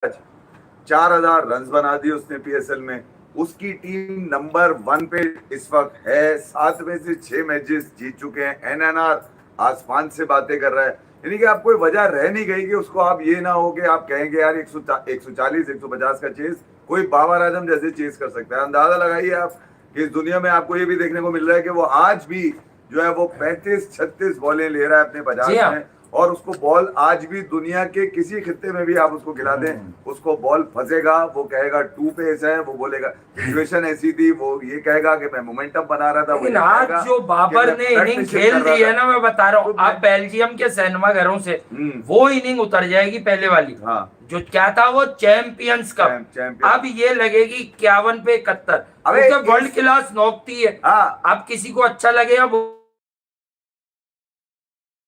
4000 run बना दिए उसने पीएसएल में। उसकी टीम नंबर 1 पे इस वक्त है, 7 में से 6 मैचेस जीत चुके हैं। एनएनआर आसमान से बातें कर रहा है, यानी कि आप कोई वजह रह नहीं गई कि उसको आप ये ना हो कि आप कहेंगे यार 140 150 का चेस कोई बाबर आजम जैसे चेस कर सकता है। अंदाजा लगाइए आप कि इस दुनिया में आपको ये भी देखने को मिल रहा है कि वो आज भी जो है वो 35-36 बॉलें ले रहा है अपने 50 में, और उसको बॉल आज भी दुनिया के किसी खित्ते में भी आप उसको खिला दें उसको बॉल फंसेगा। वो कहेगा 2 पेस है, वो बोलेगा सिचुएशन ऐसी थी, वो ये कहेगा कि मैं मोमेंटम बना रहा था। लेकिन आज जो बाबर ने इनिंग खेल दी है ना, मैं बता रहा हूँ, अब बेल्जियम के सिनेमा घरों से वो इनिंग उतर जाएगी पहले वाली। हाँ, जो क्या था वो चैंपियंस कप, अब ये लगेगी 51 पे 71। अबे वर्ल्ड क्लास नौकती है। अब किसी को अच्छा लगे या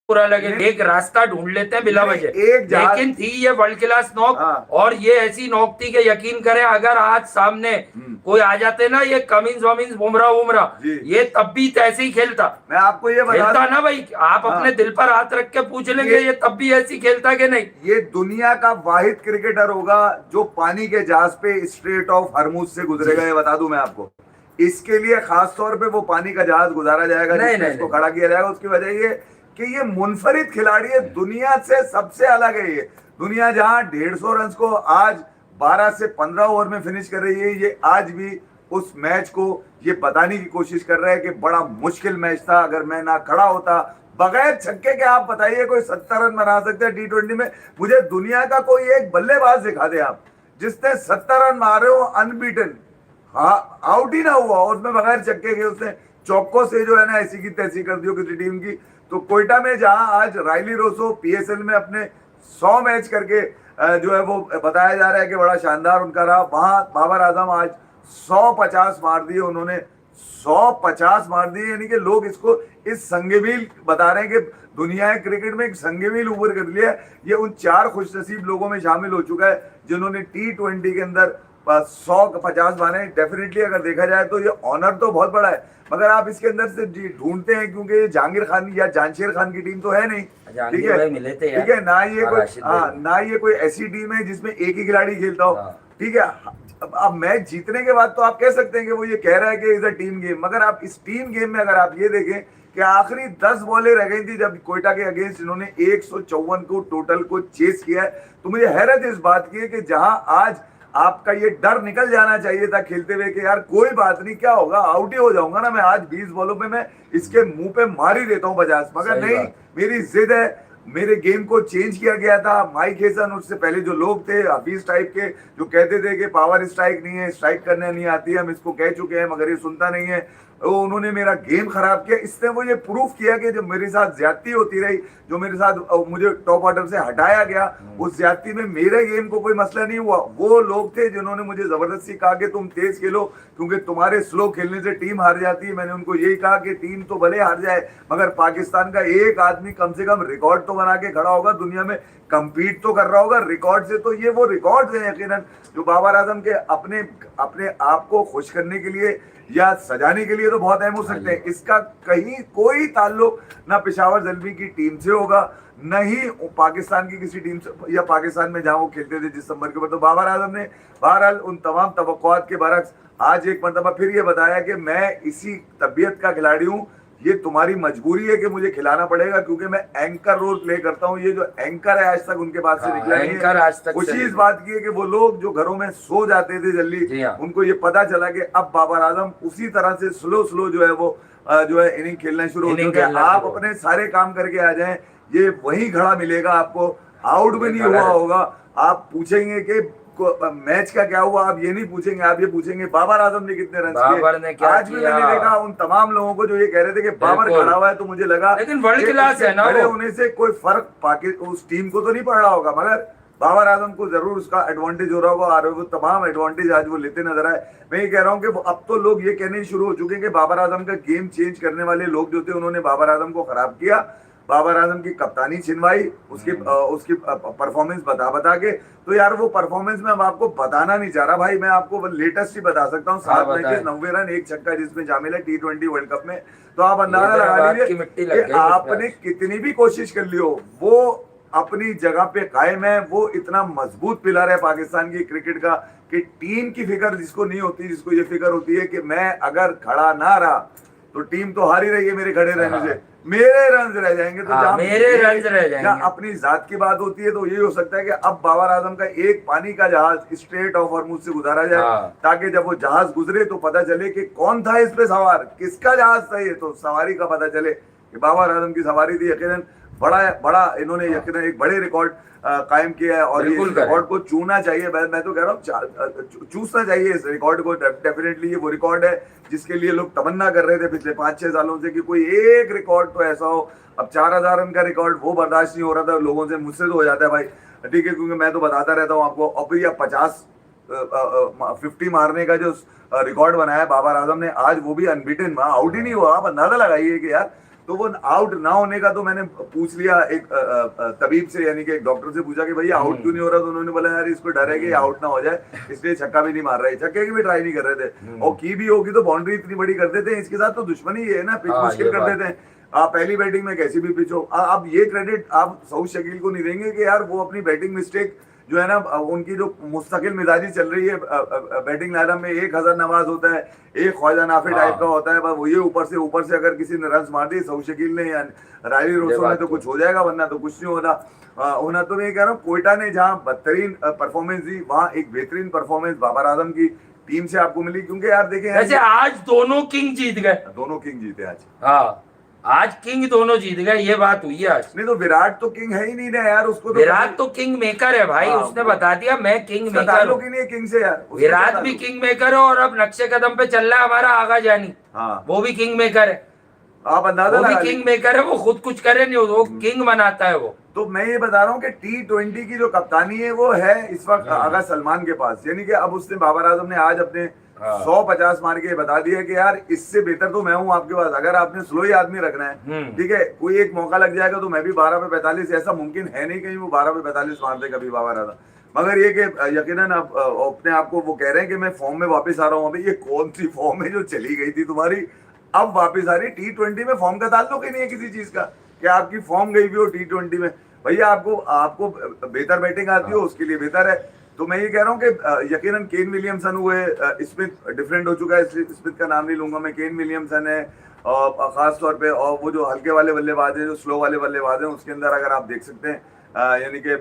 बुरा लगे, एक रास्ता ढूंढ लेते हैं बिला वजह। लेकिन थी ये वर्ल्ड क्लास नॉक, और ये ऐसी नॉक थी कि यकीन करें अगर आज सामने कोई आ जाते ना, ये कमिंस वमिंस बुमराह ये तब भी ऐसे ही खेलता। मैं आपको ये खेलता ना भाई, आप अपने दिल पर हाथ रख के पूछ लेंगे ये तब भी ऐसी खेलता कि नहीं। ये दुनिया का वाहिद क्रिकेटर होगा जो पानी के जहाज पे स्ट्रेट ऑफ हरमुज से गुजरेगा, ये बता दूं मैं आपको। इसके लिए खास तौर पे वो पानी का जहाज गुजारा जाएगा, इसको खड़ा किया जाएगा। उसकी वजह ये कि ये मुनफरिद खिलाड़ी है, दुनिया से सबसे अलग है। ये दुनिया जहां 150 रन को आज 12 से 15 ओवर में फिनिश कर रही है, ये आज भी उस मैच को ये बताने की कोशिश कर रहा है कि बड़ा मुश्किल मैच था, अगर मैं ना खड़ा होता। बगैर छक्के के आप बताइए कोई 70 रन बना सकते हैं T20 में? मुझे दुनिया का कोई एक बल्लेबाज दिखा दे आप जिसने 70 रन मारे हो अनबीटन, हाँ आउट ही ना हुआ, और उसमें बगैर छक्के के उसने चौकों से जो है ना ऐसी की तैसी कर दी किसी टीम की। तो कोयटा में जहां आज राइली रोसो पीएसएल में अपने 100 मैच करके जो है वो बताया जा रहा है कि बड़ा शानदार उनका रहा, वहां बाबर आजम आज 150 मार दिए उन्होंने, 150 मार दिए। यानी कि लोग इसको इस संगमील बता रहे हैं कि दुनिया क्रिकेट में एक संगमील उभर कर लिया। ये उन 4 खुशनसीब लोगों में शामिल हो चुका है जिन्होंने T20 के अंदर 150 मारे। डेफिनेटली अगर देखा जाए तो ये ऑनर तो बहुत बड़ा है, मगर आप इसके अंदर से ढूंढते हैं क्योंकि ये जहांगीर खान या जानशेर खान की टीम तो है नहीं, ठीक है, ठीक है ना, ये कोई ना ये कोई ऐसी टीम है जिसमें एक ही खिलाड़ी खेलता हो, ठीक है। अब मैच जीतने के बाद तो आप कह सकते हैं कि वो ये कह रहा है कि इज अ टीम गेम, मगर आप इस टीम गेम में अगर आप ये देखें कि आखिरी 10 बॉलें रह गई थी जब कोयटा के अगेंस्ट इन्होंने 154 को टोटल को चेस किया है, तो मुझे हैरत इस बात की है कि जहां आज आपका ये डर निकल जाना चाहिए था खेलते हुए कि यार कोई बात नहीं, क्या होगा, आउट ही हो जाऊंगा ना मैं, आज 20 बॉलों पे मैं इसके मुंह पे मार ही देता हूं 50, मगर नहीं, मेरी जिद है। मेरे गेम को चेंज किया गया था। माइक हेसन, उससे पहले जो लोग थे हफीज टाइप के जो कहते थे कि पावर स्ट्राइक नहीं है, स्ट्राइक करने नहीं आती है, हम इसको कह चुके हैं मगर ये सुनता नहीं है, तो उन्होंने मेरा गेम खराब किया। इसने वो ये प्रूफ किया कि जो मेरे साथ ज्यादती होती रही, जो मेरे साथ मुझे टॉप ऑर्डर से हटाया गया, उस ज्यादती में मेरे गेम को कोई मसला नहीं हुआ। वो लोग थे जिन्होंने मुझे जबरदस्ती कहा कि तुम तेज खेलो क्योंकि तुम्हारे स्लो खेलने से टीम हार जाती है। मैंने उनको यही कहा कि टीम तो भले हार जाए मगर पाकिस्तान का एक आदमी कम से कम रिकॉर्ड तो बना के खड़ा होगा, दुनिया में कंपीट तो कर रहा होगा रिकॉर्ड से। तो ये वो रिकॉर्ड है यकीनन जो बाबर आजम के अपने आप को खुश करने के लिए या सजाने के लिए तो बहुत अहम हो सकते हैं। इसका कहीं कोई ताल्लुक ना पेशावर ज़ल्मी की टीम से होगा, न ही पाकिस्तान की किसी टीम से, या पाकिस्तान में जहां वो खेलते थे जिस नंबर के ऊपर। तो बाबर आजम ने बहरहाल उन तमाम तवक्कुआत के बरक्स आज एक मरतबा फिर ये बताया कि मैं इसी तबीयत का खिलाड़ी हूँ, ये तुम्हारी मजबूरी है कि मुझे खिलाना पड़ेगा क्योंकि मैं एंकर रोल प्ले करता हूँ। ये जो एंकर है आज तक उनके पास से निकला नहीं है। खुशी इस बात की है कि वो लोग जो घरों में सो जाते थे जल्दी, उनको ये पता चला कि अब बाबर आजम उसी तरह से स्लो जो है वो जो है इनिंग खेलना शुरू हो चुके हैं। आप अपने सारे काम करके आ जाएं, ये वही खड़ा मिलेगा आपको, आउट भी नहीं हुआ होगा। आप पूछेंगे कि मैच का क्या हुआ, आप ये नहीं पूछेंगे, आप ये पूछेंगे बाबर आजम ने कितने रन किए। आज भी मैंने देखा उन तमाम लोगों को जो ये कह रहे थे कि बाबर खड़ा हुआ है, तो मुझे लगा लेकिन वर्ल्ड क्लास है ना, खड़े होने से कोई फर्क उस टीम को तो नहीं पड़ रहा होगा, मगर बाबर आजम को जरूर उसका एडवांटेज हो रहा होगा और वो तमाम एडवांटेज आज वो लेते नजर आए। मैं ये कह रहा हूँ कि अब तो लोग ये कहने शुरू हो चुके हैं कि बाबर आजम का गेम चेंज करने वाले लोग जो थे उन्होंने बाबर आजम को खराब किया, बाबर आजम की कप्तानी छिनवाई, उसकी परफॉर्मेंस बता के। तो यार वो परफॉर्मेंस में मैं आपको बताना नहीं चाह रहा भाई, मैं आपको लेटेस्ट ही बता सकता हूँ। 7 मैचेस 90 रन 1 छक्का जिसमें शामिल है T20 वर्ल्ड कप में। तो आप अंदाजा लगा लीजिए कि आपने कितनी भी कोशिश कर ली हो, वो अपनी जगह पे कायम है। वो इतना मजबूत पिलर है पाकिस्तान की क्रिकेट का कि टीम की फिक्र जिसको नहीं होती, जिसको ये फिक्र होती है कि मैं अगर खड़ा ना रहा तो टीम तो हार ही रही है मेरे खड़े रहने से, मेरे रन रह जाएंगे। तो जहाँ मेरे रन रह जाएंगे, अपनी जात की बात होती है तो ये हो सकता है कि अब बाबर आजम का एक पानी का जहाज स्ट्रेट ऑफ हॉर्मुज से गुजारा जाए, ताकि जब वो जहाज गुजरे तो पता चले कि कौन था इस पे सवार, किसका जहाज था ये, तो सवारी का पता चले कि बाबर आजम की सवारी थी। यकीनन बड़ा इन्होंने यकीनन एक बड़े रिकॉर्ड कायम किया है और ये रिकॉर्ड को छूना चाहिए। मैं तो कह रहा हूँ चूसना चाहिए इस रिकॉर्ड को डेफिनेटली। ये वो रिकॉर्ड है जिसके लिए लोग तमन्ना कर रहे थे पिछले 5-6 सालों से कि कोई एक रिकॉर्ड तो ऐसा हो। अब 4000 रन का रिकॉर्ड वो बर्दाश्त नहीं हो रहा था लोगों से, मुझसे तो हो जाता है भाई, ठीक है, क्योंकि मैं तो बताता रहता हूँ आपको। अब ये 50 मारने का जो रिकॉर्ड बनाया बाबर आजम ने, आज वो भी अनबीटन, आउट ही नहीं हुआ। आप अंदाजा लगाइए कि यार, तो वो आउट ना होने का तो मैंने पूछ लिया एक तबीब से, यानी कि एक डॉक्टर से पूछा कि भैया आउट क्यों नहीं हो रहा, तो उन्होंने बोला यार इसको डर है कि आउट ना हो जाए, इसलिए छक्का भी नहीं मार रहा है। छक्के की भी ट्राई नहीं कर रहे थे, और की भी होगी तो बाउंड्री इतनी बड़ी कर देते हैं। इसके साथ तो दुश्मनी ये है ना, पिच मुश्किल कर देते हैं। आप पहली बैटिंग में कैसी भी पिच हो, अब ये क्रेडिट आप सऊद शकील को नहीं देंगे कि यार वो अपनी बैटिंग मिस्टेक जो है ना, उनकी जो मुस्तकिल मिजाजी चल रही है बैटिंग लाइनअप में, एक हजर नवाज होता है, एक ख्वाजा नाफे टाइप का होता है, बस वो ये ऊपर से अगर किसी ने रन मार दिए सऊद शकील ने या रायली रोसो ने, तो कुछ हो जाएगा, वरना तो कुछ नहीं होना। तो मैं कह रहा हूँ कोयटा ने जहाँ बदतरीन परफॉर्मेंस दी, वहाँ एक बेहतरीन परफॉर्मेंस बाबर आजम की टीम से आपको मिली। क्योंकि यार देखें, आज दोनों किंग जीत गए, दोनों किंग जीते आज। हाँ, आज किंग दोनों जीत गए, ये बात हुई है आज। नहीं तो विराट तो किंग है ही नहीं ना यार, उसको तो विराट तो किंग मेकर है भाई, उसने बता दिया मैं किंग मेकर हूँ। किंग से यार विराट भी किंग मेकर है, और अब नक्शे कदम पे चल रहा है हमारा आगा जानी, वो भी किंग मेकर है। आप अंदाजा वो भी किंग मेकर है, वो खुद कुछ करे नहीं, वो किंग बनाता है वो। तो मैं ये बता रहा हूँ कि T20 की जो कप्तानी है वो है इस वक्त आगा सलमान के पास, यानी कि अब उसने बाबर आजम ने आज अपने 150 मार के बता दिया कि यार इससे बेहतर तो मैं हूँ आपके पास, अगर आपने स्लो ही आदमी रखना है, ठीक है, कोई एक मौका लग जाएगा तो मैं भी 12 पे 45, ऐसा मुमकिन है नहीं कहीं वो 12 पे 45 मार दे कभी बाबर आजम। मगर ये कि यकीनन आप अपने आप को वो कह रहे हैं कि मैं फॉर्म में वापस आ रहा हूँ। अभी ये कौन सी फॉर्म है जो चली गई थी तुम्हारी, अब वापस आ रही। T20 में फॉर्म का ताल्लुक ही नहीं है किसी चीज का कि आपकी फॉर्म गई भी हो T20 में। भैया आपको बेहतर बैटिंग आती हो, उसके लिए बेहतर है। तो मैं ये कह रहा हूँ कि यकीनन केन विलियमसन हुए, स्मिथ डिफरेंट हो चुका है, स्मिथ का नाम नहीं लूंगा मैं, केन विलियमसन है और खास तौर पे, और वो जो हल्के वाले बल्लेबाज हैं, जो स्लो वाले बल्लेबाज हैं, उसके अंदर अगर आप देख सकते हैं, यानी कि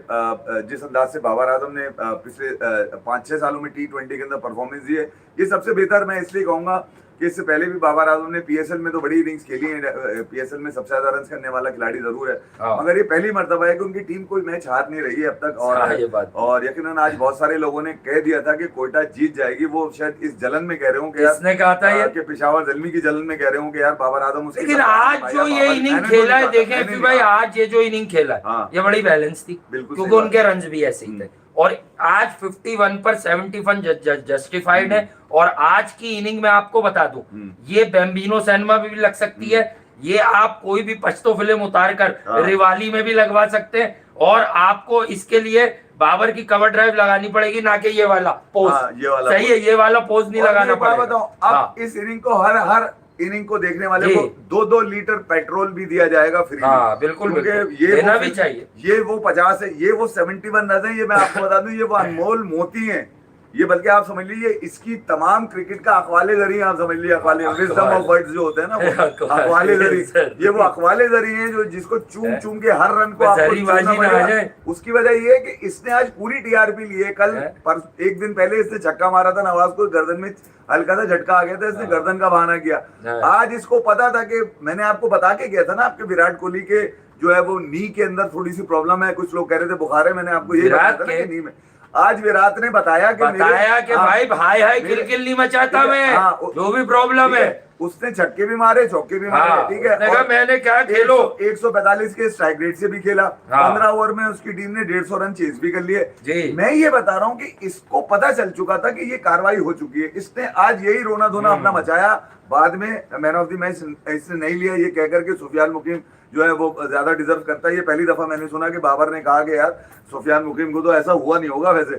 जिस अंदाज से बाबर आजम ने पिछले 5-6 सालों में T20 के अंदर परफॉर्मेंस दी है, ये सबसे बेहतर मैं इसलिए कहूंगा कि इससे पहले भी बाबर आजम ने PSL में तो बड़ी इनिंग्स खेली है, PSL में सबसे ज्यादा रन करने वाला खिलाड़ी जरूर है, मगर ये पहली मर्तबा है कि उनकी टीम कोई मैच हार नहीं रही है अब तक। और यकीनन आज बहुत सारे लोगों ने कह दिया था कि कोयटा जीत जाएगी, वो शायद इस जलन में कह रहे हूँ किसने कहा था ये, कि पेशावर जल्मी की जलन में कह रहे हूँ कि यार बाबर आजम। लेकिन आज जो ये इनिंग खेला है, देखें भाई, आज ये जो इनिंग खेला है ये बड़ी बैलेंस थी, क्योंकि उनके रन भी ऐसे ही थे, और आज 51 पर 71 जस्टिफाइड है। और आज की इनिंग में आपको बता दूं, ये बैम्बिनो सैनमा भी लग सकती है, ये आप कोई भी पश्तो फिल्म उतार कर रिवाली में भी लगवा सकते हैं, और आपको इसके लिए बाबर की कवर ड्राइव लगानी पड़ेगी, ना कि ये वाला पोज। सही है, ये वाला पोज नहीं लगाना पड़ेगा। अब इस इनिंग को हर इनिंग को देखने वाले को 2-2 लीटर पेट्रोल भी दिया जाएगा फ्री। बिल्कुल, ये देना भी चाहिए। ये वो 50 है, ये वो 71 रन है, ये मैं आपको बता दूं, ये वो अनमोल मोती हैं ये, बल्कि आप समझ लीजिए इसकी तमाम क्रिकेट का अखवाले जरी, आप समझ लीजिए अखवाले, विजडम ऑफ वर्ड्स जो होते हैं ना, वो अखवाले जरी, ये वो अखवाले जरी हैं जो जिसको चूम के हर रन को आपको चूमना पड़ेगा। उसकी वजह ये है कि इसने आज पूरी TRP ली है। कल एक दिन पहले इसने छक्का मारा था, नवाज को गर्दन में हल्का सा झटका आ गया था, इसने गर्दन का बहाना किया। आज इसको पता था कि मैंने आपको बता के गया था ना, आपके विराट कोहली के जो है वो नी के अंदर थोड़ी सी प्रॉब्लम है, कुछ लोग कह रहे थे बुखार है, मैंने आपको यही बताया था कि नी में। आज विराट ने बताया कि भाई हाय किलकिल नहीं मचाता मैं, जो भी प्रॉब्लम है। उसने छक्के भी मारे, चौके भी मारे, ठीक है, मैंने क्या खेलो 145 के स्ट्राइक रेट से भी खेला, 15 ओवर में उसकी टीम ने 150 रन चेज भी कर लिए। मैं ये बता रहा हूँ कि इसको पता चल चुका था कि ये कार्रवाई हो चुकी है। इसने आज यही रोना धोना अपना मचाया, बाद में मैन ऑफ द मैच इसने नहीं लिया, ये कहकर के सुफियान मुकीम जो है वो ज्यादा डिजर्व करता है। ये पहली दफा मैंने सुना कि बाबर ने कहा कि यार सुफियान मुकीम को तो ऐसा हुआ नहीं होगा, वैसे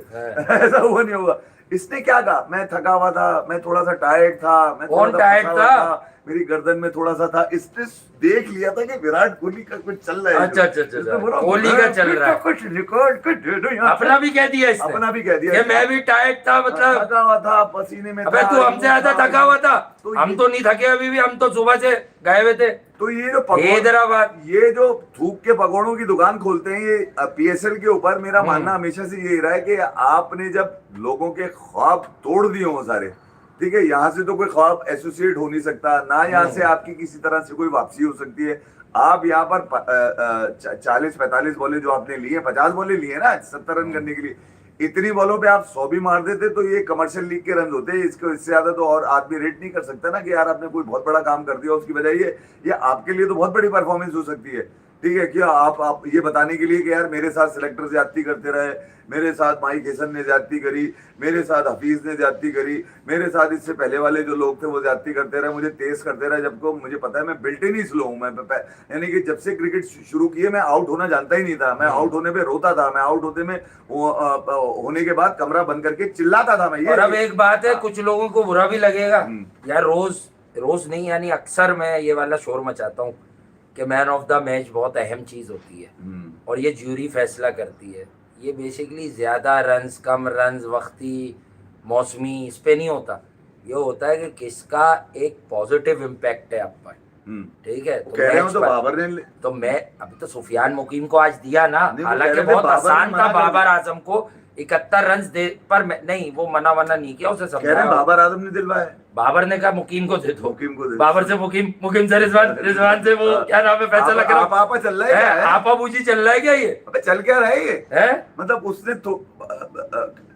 ऐसा हुआ नहीं होगा। इसने क्या कहा, मैं थका हुआ था, मैं थोड़ा सा टायर्ड था, मैं कौन टायर्ड था? मेरी गर्दन में थोड़ा सा था, इसने देख लिया था कि विराट कोहली का कुछ चल रहा है। अच्छा, कोहली का चल रहा है, कुछ रिकॉर्ड कुछ दे दो यार। अपना भी कह दिया इसने, अपना भी कह दिया कि मैं भी टायर्ड था, मतलब थका हुआ था, पसीने में अबे था, तू हमसे ज्यादा थका हुआ था, तो हम तो नहीं थके अभी भी, हम तो सुबह से गए हुए थे। तो ये जो हैदराबाद, ये जो थूक के पकौड़ों की दुकान खोलते हैं ये पीएसएल के ऊपर, मेरा मानना हमेशा से यही रहा है कि आपने जब लोगों के ख्वाब तोड़ दिए हो सारे, ठीक है, यहाँ से तो कोई ख्वाब एसोसिएट हो नहीं सकता ना, यहाँ से आपकी किसी तरह से कोई वापसी हो सकती है। आप यहाँ पर 40-45 बॉलें जो आपने लिए, 50 बॉलें लिए ना 70 रन करने के लिए, इतनी बॉलों पे आप 100 भी मार देते तो ये कमर्शियल लीग के रन होते हैं। इसको इससे ज्यादा तो और आदमी रेट नहीं कर सकता ना कि यार आपने कोई बहुत बड़ा काम कर दिया उसकी वजह ये आपके लिए तो बहुत बड़ी परफॉर्मेंस हो सकती है, ठीक है। क्या आप ये बताने के लिए कि यार मेरे साथ सिलेक्टर ज्यादती करते रहे, मेरे साथ माइक हेसन ने ज्यादती करी, मेरे साथ हफीज ने ज्यादती करी, मेरे साथ इससे पहले वाले जो लोग थे वो ज्यादती करते रहे, मुझे तेज करते रहे, जबको मुझे पता है मैं बिल्ट ही नहीं स्लो हूं। मैं यानी कि जब से क्रिकेट शुरू किए मैं आउट होना जानता ही नहीं था, मैं आउट होने पे रोता था, मैं आउट होते में होने के बाद कमरा बंद करके चिल्लाता था मैं। ये और अब एक बात है, कुछ लोगों को बुरा भी लगेगा यार, रोज नहीं यानी अक्सर मैं ये वाला शोर मचाता हूँ कि मैन ऑफ द मैच बहुत अहम चीज होती है और ये ज्यूरी फैसला करती है। ये बेसिकली ज्यादा रन्स, कम रन्स, वक्ती, मौसमी, इस पे नहीं होता। ये होता है कि किसका एक पॉजिटिव इम्पैक्ट है आप पर, ठीक है। तो बाबर ने तो मैं अभी तो सुफियान मुकीम को आज दिया ना, हालांकि बहुत आसान था बाबर आजम को 71 रन दे, पर नहीं वो मना नहीं किया, उसे समझाया। बाबर आजम ने दिलवाया, बाबर ने कहा मुकीम को दे दो, मुकीम को दे दो। बाबर से मुकीम से रिजवान से वो क्या नाम है, फैसला कर रहा आपा चल रहा है, आपा बूजी चल रहा है क्या ये? अबे चल क्या रहा है ये है? मतलब उसने तो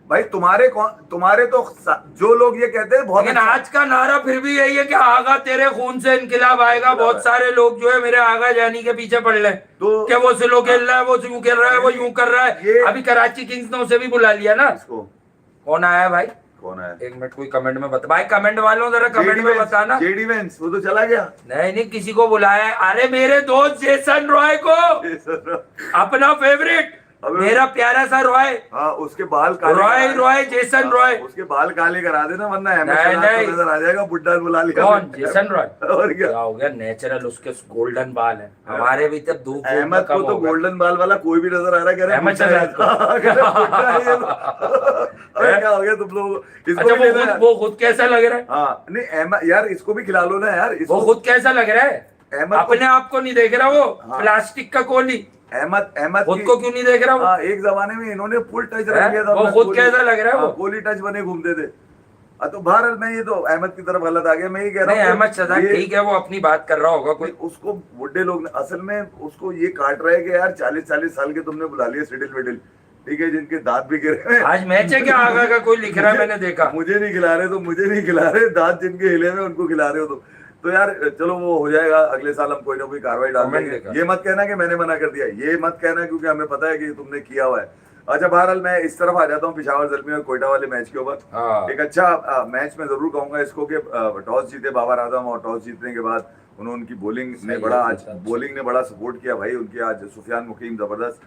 भाई तुम्हारे तो जो लोग ये कहते हैं बहुत, लेकिन आज का नारा फिर भी यही है कि आगा तेरे खून से इनकलाब आएगा। बहुत सारे लोग जो है मेरे आगा जानी के पीछे पड़ रहे तो क्या वो स्लो खेल रहा है, वो यूं खेल रहा है, वो यूं कर रहा है। अभी कराची किंग्स ने उसे भी बुला लिया ना। कौन आया भाई? कौन है? एक मिनट, कोई कमेंट में बता भाई, कमेंट वालों जरा कमेंट में बताना। जेडी वेंस वो तो चला गया। नहीं किसी को बुलाया है। अरे मेरे दोस्त जेसन रॉय को, अपना फेवरेट, मेरा प्यारा सा रॉय, उसके बाल काले, रॉय जेसन रॉय, उसके बाल काले करा देना वरना नजर आ जाएगा। बुड्ढा बुला लिया। कौन? Jason Roy. और क्या हो गया, नेचुरल उसके गोल्डन बाल है। हमारे भी तब धूप अहमद को तो गोल्डन बाल वाला कोई भी नजर आ रहा है। अहमद शहजाद क्या हो गया तुम लोग? अच्छा वो खुद कैसा लग रहा है? हाँ नहीं अहमद यार, इसको भी खिला लो ना यार। वो खुद कैसा लग रहा है? अपने आप को नहीं देख रहा वो, प्लास्टिक का कोहली। अहमद खुद को क्यों नहीं देख रहा वो? एक जमाने में इन्होंने फुल टच रख लिया था। वो खुद कैसा लग रहा है वो? कोहली टच बने घूमते थे। तो भारत में ये तो अहमद की तरफ गलत आ गया। मैं ये कह रहा हूँ अहमद शहजाद ठीक है, वो अपनी बात कर रहा होगा कोई। उसको बुढ़े लोग ने असल में उसको ये काट रहे कि यार 40 साल के तुमने बुला लिए सिडिल विडिल, ठीक है, जिनके दांत भी गिरे। आज मैच है क्या आगा का? कोई लिख रहा है, मैंने देखा। मुझे नहीं खिला रहे तो मुझे नहीं खिला रहे, दांत जिनके हिले में उनको खिला रहे हो तो यार चलो वो हो जाएगा। अगले साल हम कोई ना कोई कार्रवाई डाल देंगे। ये मत कहना कि मैंने मना कर दिया, ये मत कहना क्योंकि हमें पता है कि तुमने किया हुआ है। अच्छा बहरहाल मैं इस तरफ आ जाता हूँ पिशावर ज़ल्मी और कोयटा वाले मैच के ऊपर। एक अच्छा मैच मैं जरूर कहूंगा इसको कि टॉस जीते बाबर आजम और टॉस जीतने के बाद उनकी बॉलिंग ने बड़ा सपोर्ट किया भाई उनकी। आज सुफियान मुकीम जबरदस्त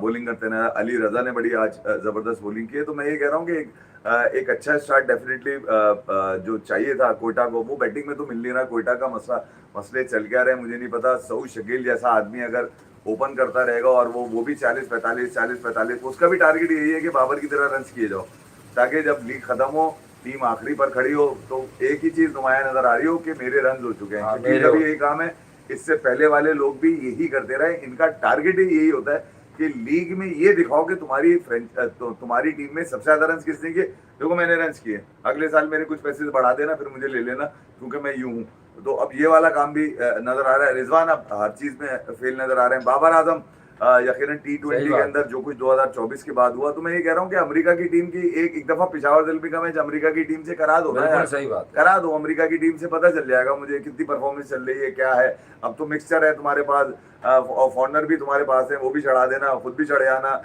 बॉलिंग करते हैं, अली रजा ने बड़ी आज जबरदस्त बॉलिंग की है। तो मैं ये कह रहा हूँ कि एक अच्छा स्टार्ट डेफिनेटली जो चाहिए था कोयटा को, वो बैटिंग में तो मिल नहीं रहा। कोयटा का मसले चल क्या रहे मुझे नहीं पता। सऊद शकील जैसा आदमी अगर ओपन करता रहेगा और वो भी 40-45 उसका भी टारगेट यही है कि बाबर की तरह रन किए जाओ, ताकि जब लीग खत्म हो, टीम आखिरी पर खड़ी हो, तो एक ही चीज नुमाया नजर आ रही हो कि मेरे रन हो चुके हैं। मेरा भी यही काम है, इससे पहले वाले लोग भी यही करते रहे। इनका टारगेट ही यही होता है कि लीग में ये दिखाओ कि तुम्हारी टीम में सबसे ज्यादा रन किसने किए। देखो मैंने रन किए, अगले साल मेरे कुछ पैसे बढ़ा देना, फिर मुझे ले लेना क्योंकि मैं यूं हूँ। तो अब ये वाला काम भी नजर आ रहा है। रिजवान अब हर चीज में फेल नजर आ रहे हैं। बाबर आजम यकीनन T20 के अंदर जो कुछ 2024 के बाद हुआ, तो मैं ये कह रहा हूँ कि अमेरिका की टीम की एक दफा पिशावर ज़ल्मी का मैच अमेरिका की टीम से करा दो ना, सही बात करा दो। अमेरिका की टीम से पता चल जाएगा मुझे कितनी परफॉर्मेंस चल रही है, क्या है। अब तो मिक्सचर है तुम्हारे पास, फॉर्नर भी तुम्हारे पास है, वो भी चढ़ा देना, खुद भी चढ़ जाना,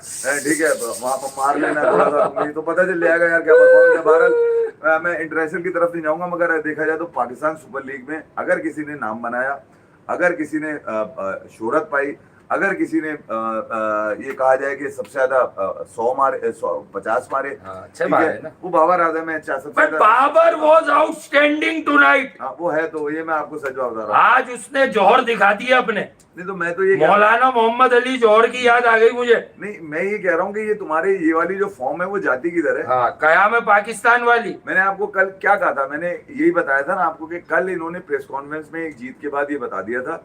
ठीक है, वहां पर मार लेना थोड़ा सा तुम्हें, तो पता चल जाएगा यार क्या परफॉर्मेंस है। भारत मैं इंटरनेशनल की तरफ नहीं जाऊंगा, मगर देखा जाए तो पाकिस्तान सुपर लीग में अगर किसी ने नाम बनाया, अगर किसी ने शोहरत पाई, अगर किसी ने ये कहा जाए कि सबसे ज्यादा 100 मारे 50 मारे, अच्छे मारे ना, वो बाबर आजम है। अच्छा, सबसे बाबर वाज आउटस्टैंडिंग टुनाइट। वो है, तो ये मैं आपको सच बता रहा हूँ, आज उसने जौहर दिखा दिया अपने। नहीं तो मैं तो ये मौलाना मोहम्मद अली जौहर की याद आ गई मुझे। नहीं, मैं ये कह रहा हूँ कि ये तुम्हारे ये वाली जो फॉर्म है वो जाती किधर है? हाँ, कयाम है पाकिस्तान वाली। मैंने आपको कल क्या कहा था? मैंने यही बताया था ना आपको कि कल इन्होंने प्रेस कॉन्फ्रेंस में एक जीत के बाद ये बता दिया था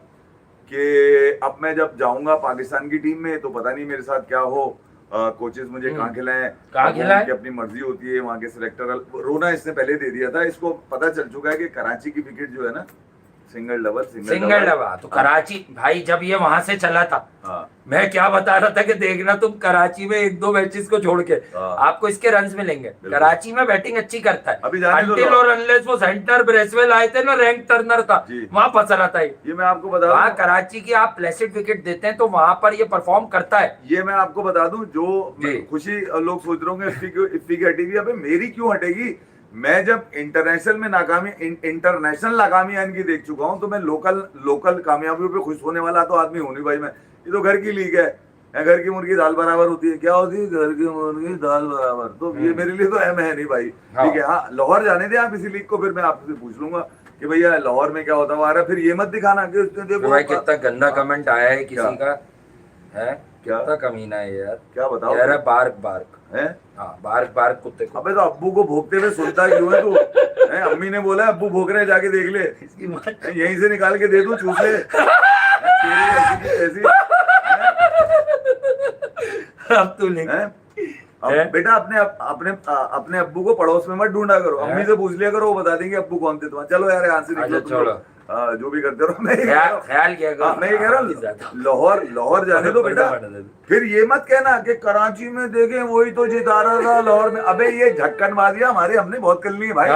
कि अब मैं जब जाऊंगा पाकिस्तान की टीम में तो पता नहीं मेरे साथ क्या हो, कोचेस मुझे कहाँ खिलाएं, अपनी मर्जी होती है, वहाँ के सिलेक्टर रोना इसने पहले दे दिया था। इसको पता चल चुका है कि कराची की विकेट जो है ना, सिंगल डबल तो कराची भाई जब ये वहां से चला था, मैं क्या बता रहा था कि देखना तुम कराची में 1-2 मैचेस को छोड़ के आपको इसके रन्स मिलेंगे। कराची में बैटिंग अच्छी करता है, अनटिल और अनलेस वो सेंटर ब्रेसवेल आए थे ना, रैंक टर्नर था, वहां फंस रहा था। ये मैं आपको बता दूं, कराची की आप प्लेसिड विकेट देते हैं तो वहां पर ये परफॉर्म करता है। ये मैं आपको बता दूं, जो खुशी लोग सोच रहे होंगे इफ्ती की हटेगी, अबे मेरी क्यों हटेगी? मैं जब इंटरनेशनल नाकामी इनकी देख चुका हूं, तो मैं लोकल कामयाबियों पे खुश होने वाला तो आदमी हूं नहीं भाई। मैं, ये तो घर की लीग है, घर की मुर्गी दाल बराबर होती है। क्या होती है? घर की मुर्गी दाल बराबर। तो ये मेरे लिए तो अहम है नहीं भाई, ठीक है। हाँ, लाहौर जाने दे आप इसी लीग को, फिर मैं आपसे पूछ लूंगा कि भैया लाहौर में क्या होता है। फिर ये मत दिखाना कि देखो भाई कितना गंदा कमेंट आया है किसी का, है क्या कमीना है यार, क्या बताओ यार। बार्क है, हाँ, बार्क कुत्ते को। अबे तो अब्बू को भोगते हुए सुनता क्यों है तू? अम्मी ने बोला अब्बू भोग रहे, जाके देख ले, यहीं से निकाल के दे दूं, चूस ले। अब तू बेटा अपने अब्बू को पड़ोस में मत ढूंढा करो, अम्मी से पूछ लिया करो, वो बता देंगे अब्बू कौन थे तुम्हारे। चलो यार यहाँ से निकलो, चलो जो भी करते रहो। मैं ख्याल किया करो, मैं ये कह रहा हूँ लाहौर जाने दो बेटा। फिर ये मत कहना कि कराची में देखे वही तो जिता रहा था लाहौर में। अबे ये झक्कन बाजियां हमारे हमने बहुत कर ली है भाई,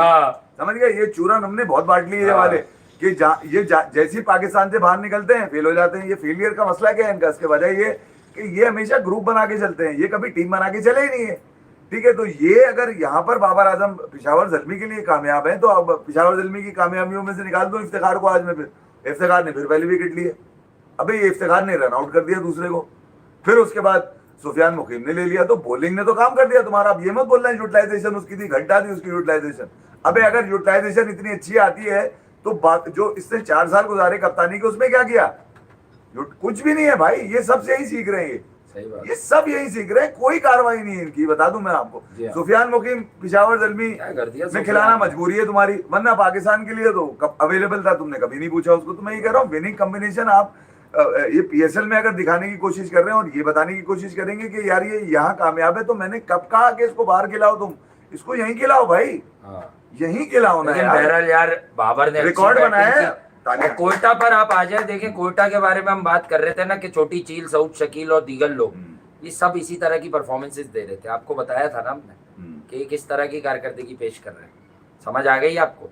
समझ गए? ये चूरन हमने बहुत बांट ली है वाले कि जैसे पाकिस्तान से बाहर निकलते हैं फेल हो जाते हैं। ये फेलियर का मसला क्या है इनका? इसके वजह ये कि ये हमेशा ग्रुप बना के चलते हैं, ये कभी टीम बना के चले ही नहीं है, ठीक है। तो ये अगर यहाँ पर बाबर आजम पिशावर ज़ल्मी के लिए कामयाब है, तो अब पिशावर ज़ल्मी की कामयाबियों में से निकाल दो इफ्तिखार को। आज में फिर इफ्तिखार ने फिर पहली विकेट ली है। अबे ये इफ्तिखार ने रन आउट कर दिया दूसरे को, फिर उसके बाद सुफियान मुकीम ने ले लिया, तो बॉलिंग ने तो काम कर दिया तुम्हारा। अब ये मत बोलना है यूटिलाइजेशन उसकी थी, घंटा थी उसकी यूटिलाइजेशन। अबे अगर यूटिलाइजेशन इतनी अच्छी आती है तो जो इसने 4 साल गुजारे कप्तानी के, उसमें क्या किया? कुछ भी नहीं है भाई। ये सब से यही सीख रहे हैं, ये सब यही सीख रहे हैं, कोई कार्रवाई नहीं है इनकी। बता दूं मैं आपको, सुफियान मुकीम पिशावर ज़ल्मी में खिलाना मजबूरी है तुम्हारी, वरना पाकिस्तान के लिए तो अवेलेबल था, तुमने कभी नहीं पूछा उसको। तो मैं ये कह रहा हूँ विनिंग कॉम्बिनेशन आप ये पीएसएल में अगर दिखाने की कोशिश कर रहे हैं और ये बताने की कोशिश करेंगे कि यार ये यहाँ कामयाब है, तो मैंने कब कहा कि इसको बाहर खिलाओ, तुम इसको यहीं खिलाओ भाई, यहीं खिलाओ ना। बहरहाल यार बाबर ने रिकॉर्ड बनाया है। कोयटा पर आप आ जाए, देखें कोयटा के बारे में हम बात कर रहे थे ना कि छोटी चील, सऊद शकील और दीगर लोग ये सब इसी तरह की परफॉर्मेंसेस दे रहे थे। आपको बताया था ना हमने कि किस तरह की कारकर्दगी पेश कर रहे हैं। समझ आ गई आपको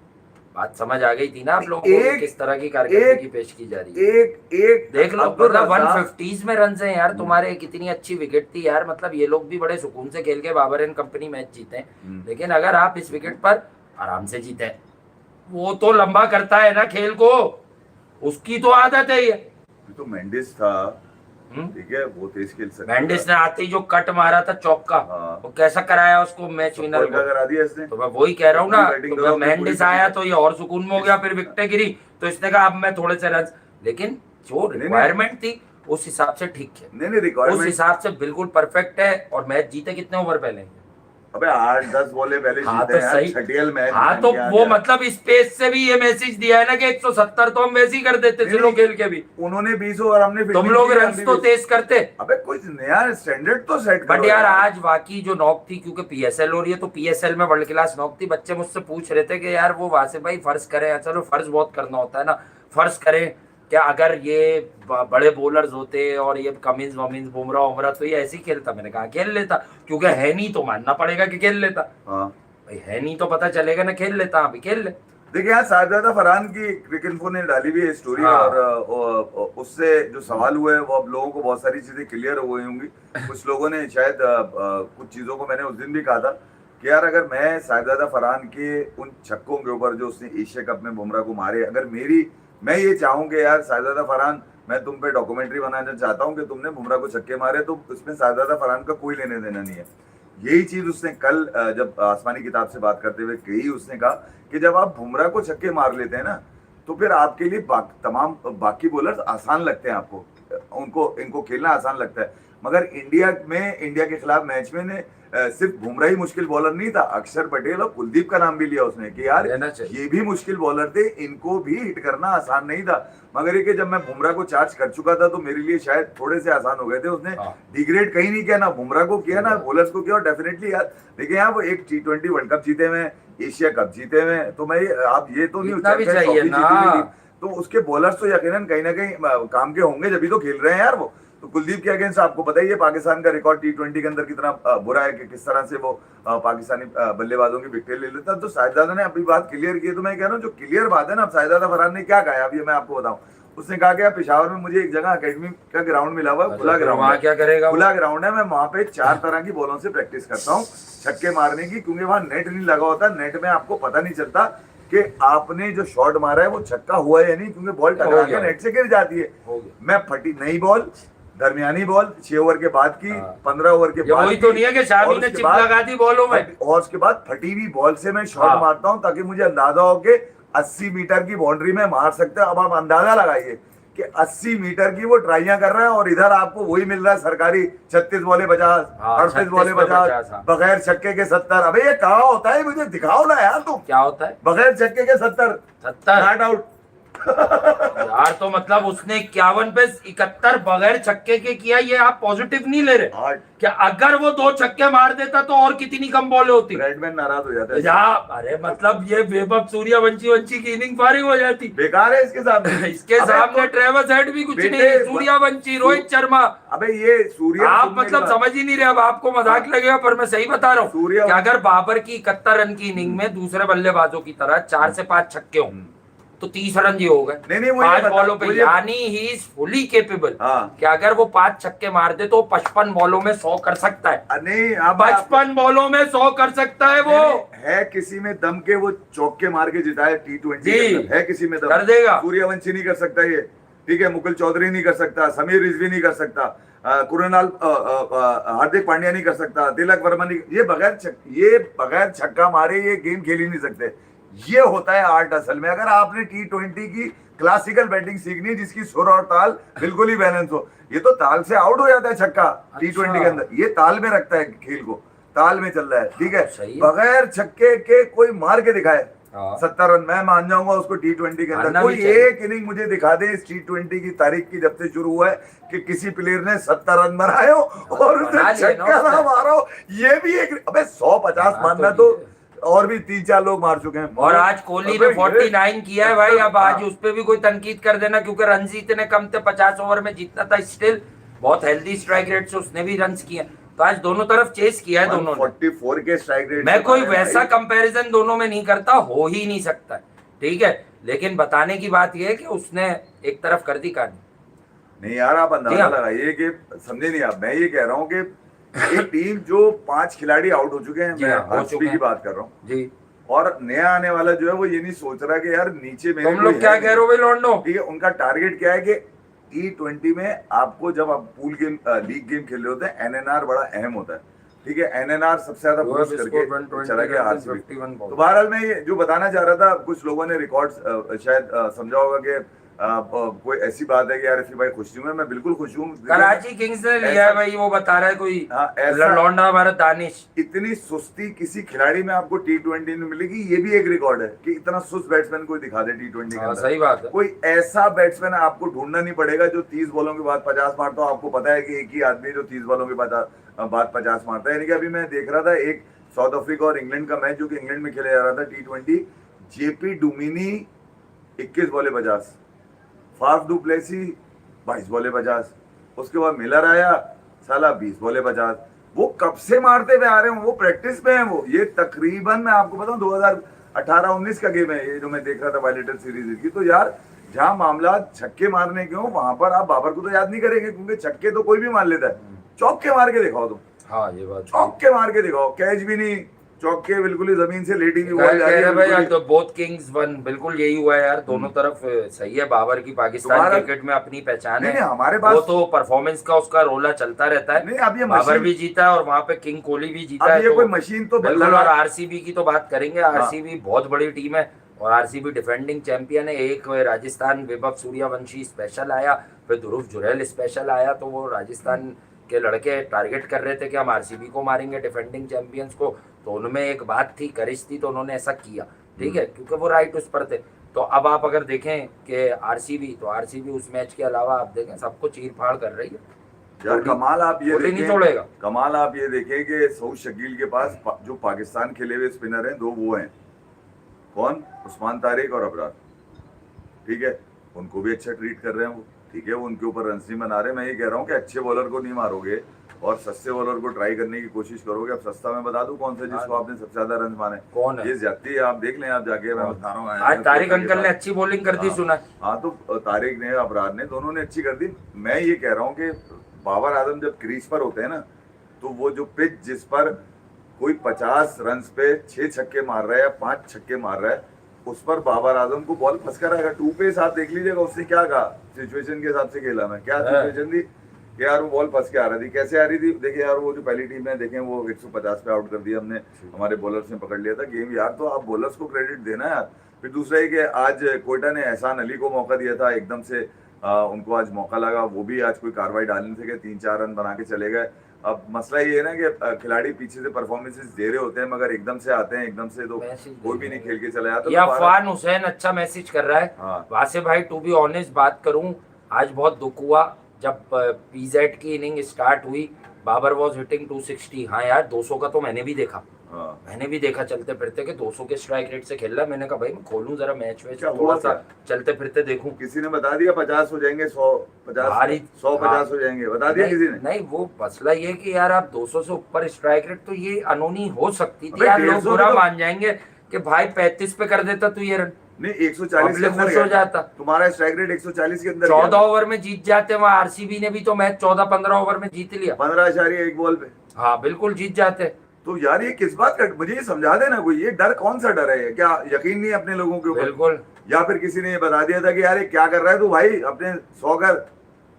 बात? समझ आ गई थी ना आप लोगों को किस तरह की कारकर्दगी पेश की जा रही है? एक देख लो, मतलब 150s में रन है यार तुम्हारे, कितनी अच्छी विकेट थी यार। मतलब ये लोग भी बड़े सुकून से खेल के बाबर एंड कंपनी मैच जीते, लेकिन अगर आप इस विकेट पर आराम से जीते, वो तो लंबा करता है ना खेल को, उसकी तो आदत है। ये तो मेंडिस था, ठीक है, वो तेज खेल सकता। मेंडिस ने आते ही जो कट मारा था चौका, वो कैसा कराया उसको मैच विनर को, करा दिया इसने। तो मैं वही कह रहा हूँ ना, तो मेंडिस आया तो ये और सुकून में हो गया, फिर विकेटें गिरी तो इसने कहा अब मैं थोड़े से रन, लेकिन जो रिक्वायरमेंट थी उस हिसाब से ठीक है, उस हिसाब से बिल्कुल परफेक्ट है। और मैच जीते कितने ओवर पहले? अबे 8-10 बॉलें पहले जीते हैं, छठियल मैच। हाँ तो वो मतलब स्पेस से भी ये मैसेज दिया है ना कि 170 तो हम वैसे ही कर देते चलो खेल के भी। उन्होंने 20 ओवर, हमने तुम लोग रन तो तेज करते। अबे कोई नया स्टैंडर्ड तो सेट करो। बट यार आज वाकई जो नॉक थी, क्योंकि पीएसएल हो रही है तो पीएसएल में वर्ल्ड क्लास नॉक थी। बच्चे मुझसे पूछ रहे थे कि यार वो वासिफ भाई फर्ज करें, चलो फर्ज बहुत करना होता है ना, फर्ज करें क्या अगर ये बड़े बॉलर्स होते और ये कमिंस वमिंस बुमराह तो ये ऐसे ही खेलता? मैंने कहा खेल लेता, क्योंकि है नहीं तो मानना पड़ेगा कि खेल लेता। भाई है नहीं तो पता चलेगा ना, खेल लेता, अभी खेल ले। देखिए यहाँ साहिबजादा फरहान की क्रिकेट ने डाली हुई है स्टोरी, और उससे जो सवाल हुए वो अब लोगों को बहुत सारी चीजें क्लियर हो गई होंगी। कुछ लोगों ने शायद कुछ चीजों को, मैंने उस दिन भी कहा था कि यार अगर मैं साहिबजादा फरहान के उन छक्कों के ऊपर जो उसने एशिया कप में बुमराह को मारे, अगर मैं ये चाहूंगा यार शाहजादा फरहान, मैं तुम पे डॉक्यूमेंट्री बनाना चाहता हूँ कि तुमने बुमराह को छक्के मारे, तो उसमें शाहजादा फरहान का कोई लेने देना नहीं है। यही चीज उसने कल जब आसमानी किताब से बात करते हुए कही, उसने कहा कि जब आप बुमराह को छक्के मार लेते हैं ना, तो फिर आपके लिए तमाम बाकी बॉलर्स आसान लगते हैं, आपको उनको इनको खेलना आसान लगता है। मगर इंडिया के खिलाफ मैच में ने सिर्फ बुमराह ही मुश्किल बॉलर नहीं था, अक्षर पटेल और कुलदीप का नाम भी लिया उसने कि यार ये भी मुश्किल बॉलर थे, इनको भी हिट करना आसान नहीं था। मगर ये कि जब मैं बुमराह को चार्ज कर चुका था तो मेरे लिए शायद थोड़े से आसान हो गए थे। उसने डिग्रेड कहीं नहीं किया, ना बुमराह को किया ना बॉलर्स को किया। और डेफिनेटली यार देखिए, यहाँ वो एक T20 वर्ल्ड कप जीते हुए, एशिया कप जीते हुए, तो मैं आप ये तो नहीं तो उसके बॉलर्स तो यकीनन कहीं ना कहीं काम के होंगे, जब भी तो खेल रहे हैं यार वो। तो कुलदीप के अगेंस्ट आपको पता ही है पाकिस्तान का रिकॉर्ड T20 के अंदर कितना बुरा है, कि किस तरह से वो पाकिस्तानी बल्लेबाजों की विकेट ले लेता। तो शाहजादा ने अपनी बात क्लियर की, तो मैं कह रहा हूँ जो क्लियर बात है ना, अब शाहजादा फरहान ने क्या कहा, अब ये मैं आपको बताऊं। उसने कहा कि पेशावर में मुझे एक जगह अकेडमी का ग्राउंड मिला हुआ है, खुला ग्राउंड, क्या करेगा, खुला ग्राउंड है, मैं वहां पे 4 तरह की बॉलों से प्रैक्टिस करता हूँ छक्के मारने की, क्योंकि वहां नेट नहीं लगा होता। नेट में आपको पता नहीं चलता कि आपने जो शॉट मारा है वो छक्का हुआ है या नहीं, क्योंकि बॉल टकरा के नेट से गिर जाती है। मैं फटी नई बॉल, दरमियानी बॉल 6 ओवर के बाद की, 15 ओवर के बाद वही तो नहीं है कि शामी ने चिप लगा दी बॉलों में, और उसके बाद फटी हुई बॉल से मैं शॉट मारता हूं, ताकि मुझे अंदाजा हो कि 80 मीटर की बाउंड्री में मार सकते हैं। अब आप अंदाजा लगाइए कि 80 मीटर की वो ट्राइयां कर रहा है, और इधर आपको वही मिल रहा है सरकारी 36 बॉले 50, 38 बॉले 50, बगैर छक्के के 70। अबे ये कहाँ होता है, मुझे दिखाओ ना यार तुम, क्या होता है बगैर छक्के के 70 नॉट आउट। यार तो मतलब उसने 51 पे 71 बगैर छक्के के किया, ये आप पॉजिटिव नहीं ले रहे क्या? अगर वो 2 छक्के मार देता तो और कितनी कम बॉल होती, ब्रैडमैन नाराज हो जाता है। अरे मतलब ये वैभव सूर्यवंशी की इनिंग पारी हो जाती, बेकार है इसके सामने। इसके सामने ट्रेविस हेड भी कुछ नहीं है, सूर्यवंशी, रोहित शर्मा। अबे ये सूर्य, आप मतलब समझ ही नहीं रहे। अब आपको मजाक लगेगा पर मैं सही बता रहा हूँ कि अगर बाबर की 71 रन की इनिंग में दूसरे बल्लेबाजों की तरह 4 से 5 छक्के हों तो 30 रन जी हो गए 5 बॉलों पे, यानी ही इज फुली केपेबल कि अगर वो 5 छक्के मार दे तो 55 बॉलों में 100 कर सकता है। नहीं, 55 बॉलों में 100 कर सकता है। वो है किसी में दम के, वो चौके मार के जिताए T20 है, किसी में दम कर देगा। सूर्यवंशी नहीं कर सकता ये, ठीक है, मुकुल चौधरी नहीं कर सकता, समीर रिजवी नहीं कर सकता, कुरनाल हार्दिक पांड्या नहीं कर सकता, तिलक वर्मा नहीं, ये बगैर छक्का मारे ये गेम खेल ही नहीं सकते। ये होता है आर्ट असल में। अगर आपने T20 की क्लासिकल बैटिंग सीखनी है जिसकी सुर और ताल बिल्कुल ही बैलेंस हो, ये तो ताल से आउट हो जाता है छक्का। T20 के अंदर ये ताल में रखता है खेल को, ताल में चल रहा है, ठीक है। बगैर छक्के के कोई मार के दिखाए 70 रन, मैं मान जाऊंगा उसको T20 के अंदर। कोई एक इनिंग मुझे दिखा दे इस T20 की तारीख की जब से शुरू हुआ है कि किसी प्लेयर ने 70 रन बनाए हो और उसने छक्का ना मारा हो। ये भी एक, अबे 150 मारना तो और भी 3-4 लोग मार चुके हैं। और आज कोहली ने 49 किया है भाई। अब आज उस पे भी कोई तनकीद कर देना, क्योंकि रन इतने कम थे, 50 ओवर में जीतना था, स्टिल बहुत हेल्दी स्ट्राइक रेट से उसने भी रन किए। तो आज दोनों तरफ चेस किया है दोनों ने। 44 के स्ट्राइक रेट। मैं कोई वैसा कंपैरिजन दोनों में नहीं करता, हो ही नहीं सकता, ठीक है, लेकिन बताने की बात यह है कि उसने एक तरफ कर दी कहानी। नहीं यार, आप अंदाजा लगाइए कि, समझे नहीं आप, मैं ये कह रहा हूँ कि एक टीम जो 5 खिलाड़ी आउट हो चुके हैं, मैं आरसीबी की बात कर रहा हूँ जी, और नया आने वाला जो है वो ये नहीं सोच रहा कि यार नीचे मेरे तुम लोग क्या कह रहे हो भाई लॉन्डो, ठीक है। उनका टारगेट क्या है कि T20 में आपको जब आप पूल गेम लीग गेम खेल रहे होते हैं, एनएनआर बड़ा अहम होता है, ठीक है। एनएनआर सबसे ज्यादा बूस्ट करके चला गया आरसीबी। तो बहरहाल मैं ये जो बताना चाह रहा था, कुछ लोगों ने रिकॉर्ड शायद समझा होगा कि कोई ऐसी बात है कि यार भाई खुश हूँ, मैं बिल्कुल खुश हूँ। कराची किंग्स ने लिया है भाई, वो बता रहा है कोई लौंडा भारत दानिश। इतनी सुस्ती किसी खिलाड़ी में आपको T20 में मिलेगी, ये भी एक रिकॉर्ड है कि इतना सुस्त बैट्समैन कोई दिखा दे T20 के अंदर। सही बात है। कोई ऐसा बैट्समैन आपको ढूंढना नहीं पड़ेगा जो 30 बॉलों के बाद 50 मारता हो। आपको पता है कि एक ही आदमी जो 30 बॉलों के बाद 50 मारता है। यानी कि अभी मैं देख रहा था एक साउथ अफ्रीका और इंग्लैंड का मैच, जो कि इंग्लैंड में खेला जा रहा था T20, जेपी डुमिनी 21 बॉले 50, फाफ डू प्लेसी 22 बॉले 50, उसके बाद मिलर आया साला 20 बॉले 50। वो कब से मारते हुए आ रहे हैं, वो प्रैक्टिस में है। वो ये तकरीबन मैं आपको बताऊं 2018-19 का गेम है ये जो मैं देख रहा था वायलेटर सीरीज की। तो यार जहां मामला छक्के मारने के हो, वहां पर आप बाबर को तो याद नहीं करेंगे, क्योंकि छक्के तो कोई भी मार लेता है। चौके मार के दिखाओ तुम। हाँ ये बात, चौके मार के दिखाओ, कैच भी नहीं, चौक के बिल्कुल ही जमीन से लेटी हुई बॉल जा रही है भाई, तो बोथ किंग्स वन, बिल्कुल यही हुआ यार, दोनों तरफ सही है। बाबर की पाकिस्तान क्रिकेट में अपनी पहचान है, हमारे पास वो तो परफॉर्मेंस का उसका रोला चलता रहता है। नहीं, अब ये बाबर भी जीता है और वहां पे किंग कोहली भी जीता है, ये कोई मशीन तो बिल्कुल। और आरसीबी की तो बात करेंगे, आरसीबी बहुत बड़ी टीम है और आरसीबी डिफेंडिंग चैंपियन है। एक राजस्थान वैभव सूर्यवंशी स्पेशल आया, फिर ध्रुव जुरैल स्पेशल आया, तो वो राजस्थान के लड़के टारगेट कर रहे थे कि हम आरसीबी को मारेंगे, डिफेंडिंग चैंपियंस को। तो उनमें एक बात थी, करिश थी, तो उन्होंने ऐसा किया, ठीक है, क्योंकि वो राइट उस पर थे। तो अब आप अगर देखें कि आरसीबी, तो आरसीबी उस मैच के अलावा आप देखें सबको चीर फाड़ कर रही है यार। कमाल आप ये देखें, नहीं तोड़ेगा। कमाल आप ये देखें कि सऊद शकील के पास जो पाकिस्तान खेले हुए स्पिनर हैं, दो वो हैं, कौन? उस्मान तारिक और अबरार, ठीक है, उनको भी अच्छा ट्रीट कर रहे हैं वो, ठीक है, वो उनके ऊपर रन नहीं बना रहे। मैं ये कह रहा हूँ कि अच्छे बॉलर को नहीं मारोगे और सस्ते बॉलर को ट्राई करने की कोशिश करोगे। अब सस्ता मैं बता दूं कौन सा जिसको आपने सबसे ज्यादा रन माने? कौन है? ये ज्यादा है, आप देख लें, आप जाके, मैं बता रहा हूँ। आज तारिक अंकल ने अच्छी बॉलिंग कर दी, सुना? हाँ, तो तारिक ने, अबरार ने, दोनों ने अच्छी कर दी। मैं ये कह रहा हूँ कि बाबर आजम जब क्रीज पर होते हैं ना, तो वो जो पिच जिस पर कोई 50 रन पे 6 छक्के मार रहा है या 5 छक्के मार रहा है, उस पर बाबर आजम को बॉल फंस कर आएगा। 2 पे साथ देख लीजिएगा उसने क्या कहा, सिचुएशन के हिसाब से खेला। मैं क्या सिचुएशन थी कि यार वो बॉल फंस के आ रही थी, कैसे आ रही थी? देखिए यार, वो जो पहली टीम है, देखें, वो 150 पे आउट कर दिया हमने, हमारे बॉलर्स ने पकड़ लिया था गेम। यार तो आप बॉलर्स को क्रेडिट देना यार। फिर दूसरा ही कि आज कोयटा ने एहसान अली को मौका दिया था, एकदम से उनको आज मौका लगा, वो भी आज कोई कार्रवाई डाल नहीं सके, 3-4 रन बना के चले गए। अब मसला ये है ना कि खिलाड़ी पीछे से परफॉर्मेंसेस दे रहे होते हैं, मगर एकदम से आते हैं, एकदम से तो कोई भी नहीं खेल के चला जाता। या फान हुसैन अच्छा मैसेज कर रहा है। हाँ। वासे भाई, टू बी ऑनेस्ट बात करूं, आज बहुत दुख हुआ जब पीजेड की इनिंग स्टार्ट हुई, बाबर वॉज हिटिंग 260। हाँ यार, 200 का तो मैंने भी देखा। मैंने भी देखा चलते फिरते कि 200 के स्ट्राइक रेट से खेल रहा है। मैंने कहा भाई मैं खोलूं जरा मैच वेच, थोड़ा सा चलते फिरते देखूं। किसी ने बता दिया 50 हो जाएंगे, 150 हो जाएंगे, बता दिया किसी ने? नहीं, वो मसला ये कि यार आप 200 से ऊपर स्ट्राइक रेट, तो ये अनोनी हो सकती थी यार, लोग बुरा मान जाएंगे कि भाई 35 पे कर देता तू ये रन। नहीं, 140 के अंदर हो जाता, तुम्हारा स्ट्राइक रेट 140 के अंदर, 14 ओवर में जीत जाते। वहाँ आरसीबी ने भी तो मैच 14-15 ओवर में जीत लिया, 15.1 बॉल पे। हाँ बिल्कुल जीत जाते। तो यार ये किस बात का, मुझे ये समझा देना कोई, ये डर कौन सा डर है? क्या यकीन नहीं अपने लोगों के ऊपर? बिल्कुल। या फिर किसी ने ये बता दिया था कि यार ये क्या कर रहा है तू भाई, अपने 100 कर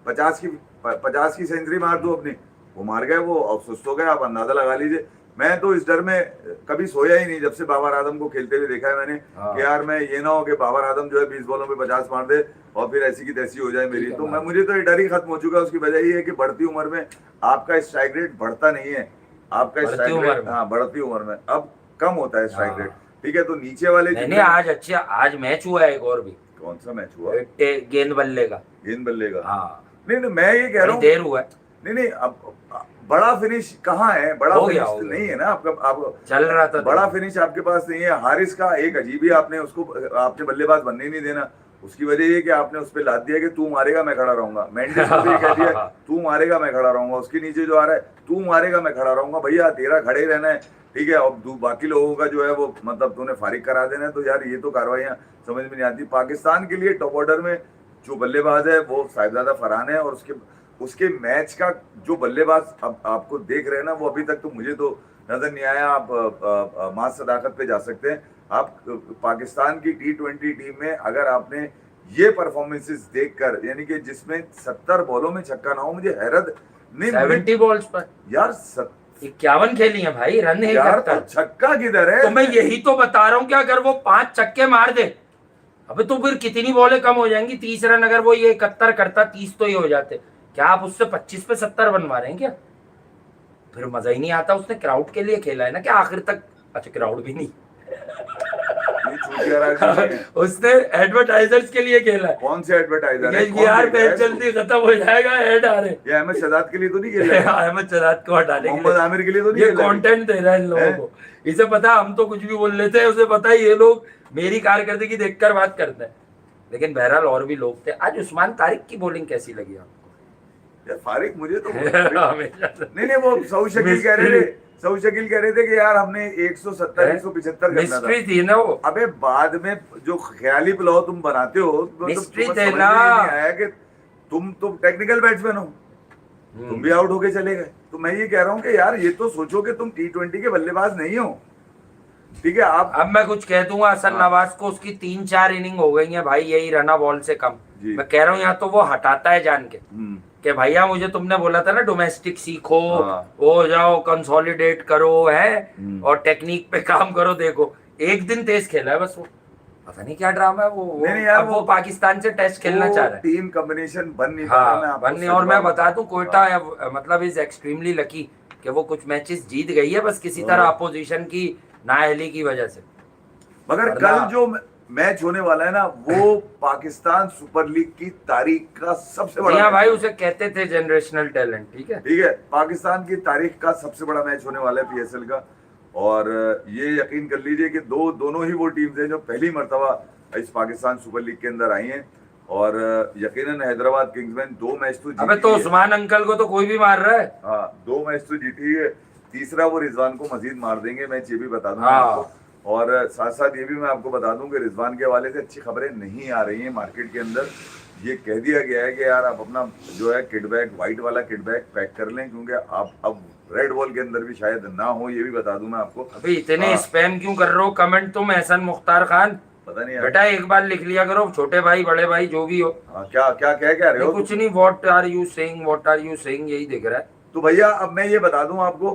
50 की सेंचुरी मार दू अपनी। वो मार गए, वो अब सुस्त हो गए, आप अंदाजा लगा लीजिए। मैं तो इस डर में कभी सोया ही नहीं जब से बाबर आजम को खेलते हुए देखा है मैंने, कि यार मैं ये ना हो कि बाबर आजम जो है 20 बॉलों पे 50 मार दे और फिर ऐसी की तैसी हो जाए मेरी। तो मुझे तो ये डर ही खत्म हो चुका है। उसकी वजह ये है कि बढ़ती उम्र में आपका स्ट्राइक रेट बढ़ता नहीं है, आपका स्ट्राइक रेट, हाँ, बढ़ती उम्र में अब कम होता है स्ट्राइक रेट, ठीक है। तो नीचे वाले नहीं, आज अच्छा, आज मैच हुआ है एक और भी। कौन सा मैच हुआ? गेंद बल्ले का। गेंद बल्ले का, हाँ। नहीं, मैं ये कह रहा हूँ देर हुआ है। नहीं, अब बड़ा फिनिश कहाँ है? बड़ा फिनिश नहीं है ना आपका, आप चल रहा था, बड़ा फिनिश आपके पास नहीं है। हारिस का एक अजीब ही, आपने उसको, आपने बल्लेबाज बनने ही नहीं देना। उसकी वजह ये कि आपने उस पर लाद दिया कि तू मारेगा मैं खड़ा रहूंगा। मेंडिस को भी कह दिया तू मारेगा मैं खड़ा रहूंगा। उसके नीचे जो आ रहा है तू मारेगा मैं खड़ा रहूंगा। भैया तेरा खड़े रहना है, ठीक है, अब बाकी लोगों का जो है वो मतलब तूने फारिग करा देना है। तो यार ये तो कार्रवाइयां समझ में नहीं आती। पाकिस्तान के लिए टॉप ऑर्डर में जो बल्लेबाज है वो साहिबजादा फरहान है, और उसके मैच का जो बल्लेबाज अब आपको देख रहे हैं ना, वो अभी तक तो मुझे तो नजर नहीं आया। आप मां सदाकत पे जा सकते हैं। आप पाकिस्तान की T20 टीम में अगर आपने ये परफॉर्मेंसेस देखकर, यानी कि जिसमें 70 बॉलों में छक्का ना हो, मुझे हैरत नहीं। 70 बॉल्स पर यार 51 खेली है भाई, रन नहीं करता, तो छक्का किधर है? तो मैं यही तो बता रहा हूँ कि अगर वो 5 छक्के मार दे, अबे तो फिर कितनी बॉलें कम हो जाएंगी। 30 रन अगर वो ये 71 करता, 30 तो ये हो जाते। क्या आप उससे 25 पे 70 रन मारेंगे क्या? फिर मजा ही नहीं आता। उसने क्राउड के लिए खेला है ना, क्या आखिर तक? अच्छा, क्राउड भी नहीं उसने एडवर्टाइजर्स के लिए खेला है। कौन से एडवर्टाइजर? यार मैच जल्दी खत्म हो जाएगा, ऐड आ रहे। ये अहमद शहजाद के लिए तो नहीं खेल रहा है? अहमद शहजाद को हटा देंगे, मोहम्मद आमिर के लिए तो नहीं। ये कंटेंट दे रहा है इन लोगों को। इसे पता, हम तो कुछ भी बोल लेते हैं, उसे पता है ये लोग मेरी कारकर्दगी देखकर बात करते हैं। लेकिन बहरहाल और भी लोग थे। आज उस्मान तारिक की बॉलिंग कैसी लगी आपको? यार फारिक मुझे तो नहीं, वो सऊद शकील कह रहे थे, सऊद शकील कह रहे थे कि यार हमने 170 175 करना था। थी ना वो। अबे बाद में जो ख्याली पुलाव तुम बनाते हो, मिस्ट्री थे ना। आया कि तुम टेक्निकल बैट्समैन हो, तुम भी आउट होके चले गए। तो मैं ये कह रहा हूँ कि यार ये तो सोचो कि तुम T20 के बल्लेबाज नहीं हो, ठीक है। आप अब मैं कुछ कह दूंगा हसन नवाज को, उसकी 3-4 इनिंग हो गई है भाई यही रना बॉल से कम। मैं कह रहा हूँ, यहाँ तो वो हटाता है जान के कि भैया मुझे तुमने बोला था ना डोमेस्टिक सीखो, हो जाओ कंसोलिडेट करो है और टेक्निक पे काम करो। देखो एक दिन तेज खेला है बस, वो पता नहीं क्या ड्रामा है वो। नहीं यार, वो पाकिस्तान से टेस्ट खेलना चाह रहा है, टीम कॉम्बिनेशन बन नहीं हाँ, पा रहा। मैं आपको बन नहीं। और मैं बता दूं कोयटा मतलब इज एक्सट्रीमली लकी कि वो कुछ मैचेस जीत गई है बस किसी तरह अपोजिशन की नाअहली की वजह से। मगर कल जो मैच होने वाला है ना, वो पाकिस्तान सुपर लीग की तारीख का सबसे बड़ा। हाँ भाई, उसे कहते थे जनरेशनल टैलेंट। ठीक है, ठीक है, पाकिस्तान की तारीख का सबसे बड़ा मैच होने वाला है पीएसएल का। और ये यकीन कर लीजिए कि दोनों ही वो टीम्स हैं जो पहली मर्तबा इस पाकिस्तान सुपर लीग के अंदर आई हैं। और यकीनन हैदराबाद किंग्समैन 2 मैच तो जीती। अबे तो उस्मान अंकल को तो कोई भी मार रहा है। हाँ, 2 मैच तो जीती है, तीसरा वो रिजवान को मजीद मार देंगे, मैच ये भी बता दूंगा आपको। और साथ साथ ये भी मैं आपको बता दूं कि रिजवान के हवाले से अच्छी खबरें नहीं आ रही हैं मार्केट के अंदर। ये कह दिया गया है कि यार आप अपना जो है किट बैग, व्हाइट वाला किट बैग पैक कर लें, क्योंकि आप अब रेड बॉल के अंदर भी शायद ना हो, ये भी बता दूं मैं आपको। अभी इतने स्पैम क्यों कर रहे हो कमेंट तुम एहसन मुख्तार खान? पता नहीं बेटा एक बार लिख लिया करो, छोटे भाई बड़े भाई जो भी हो। क्या क्या कह रहे हो? कुछ नहीं, व्हाट आर यू सेइंग यही दिख रहा है। तो भैया अब मैं ये बता दूं आपको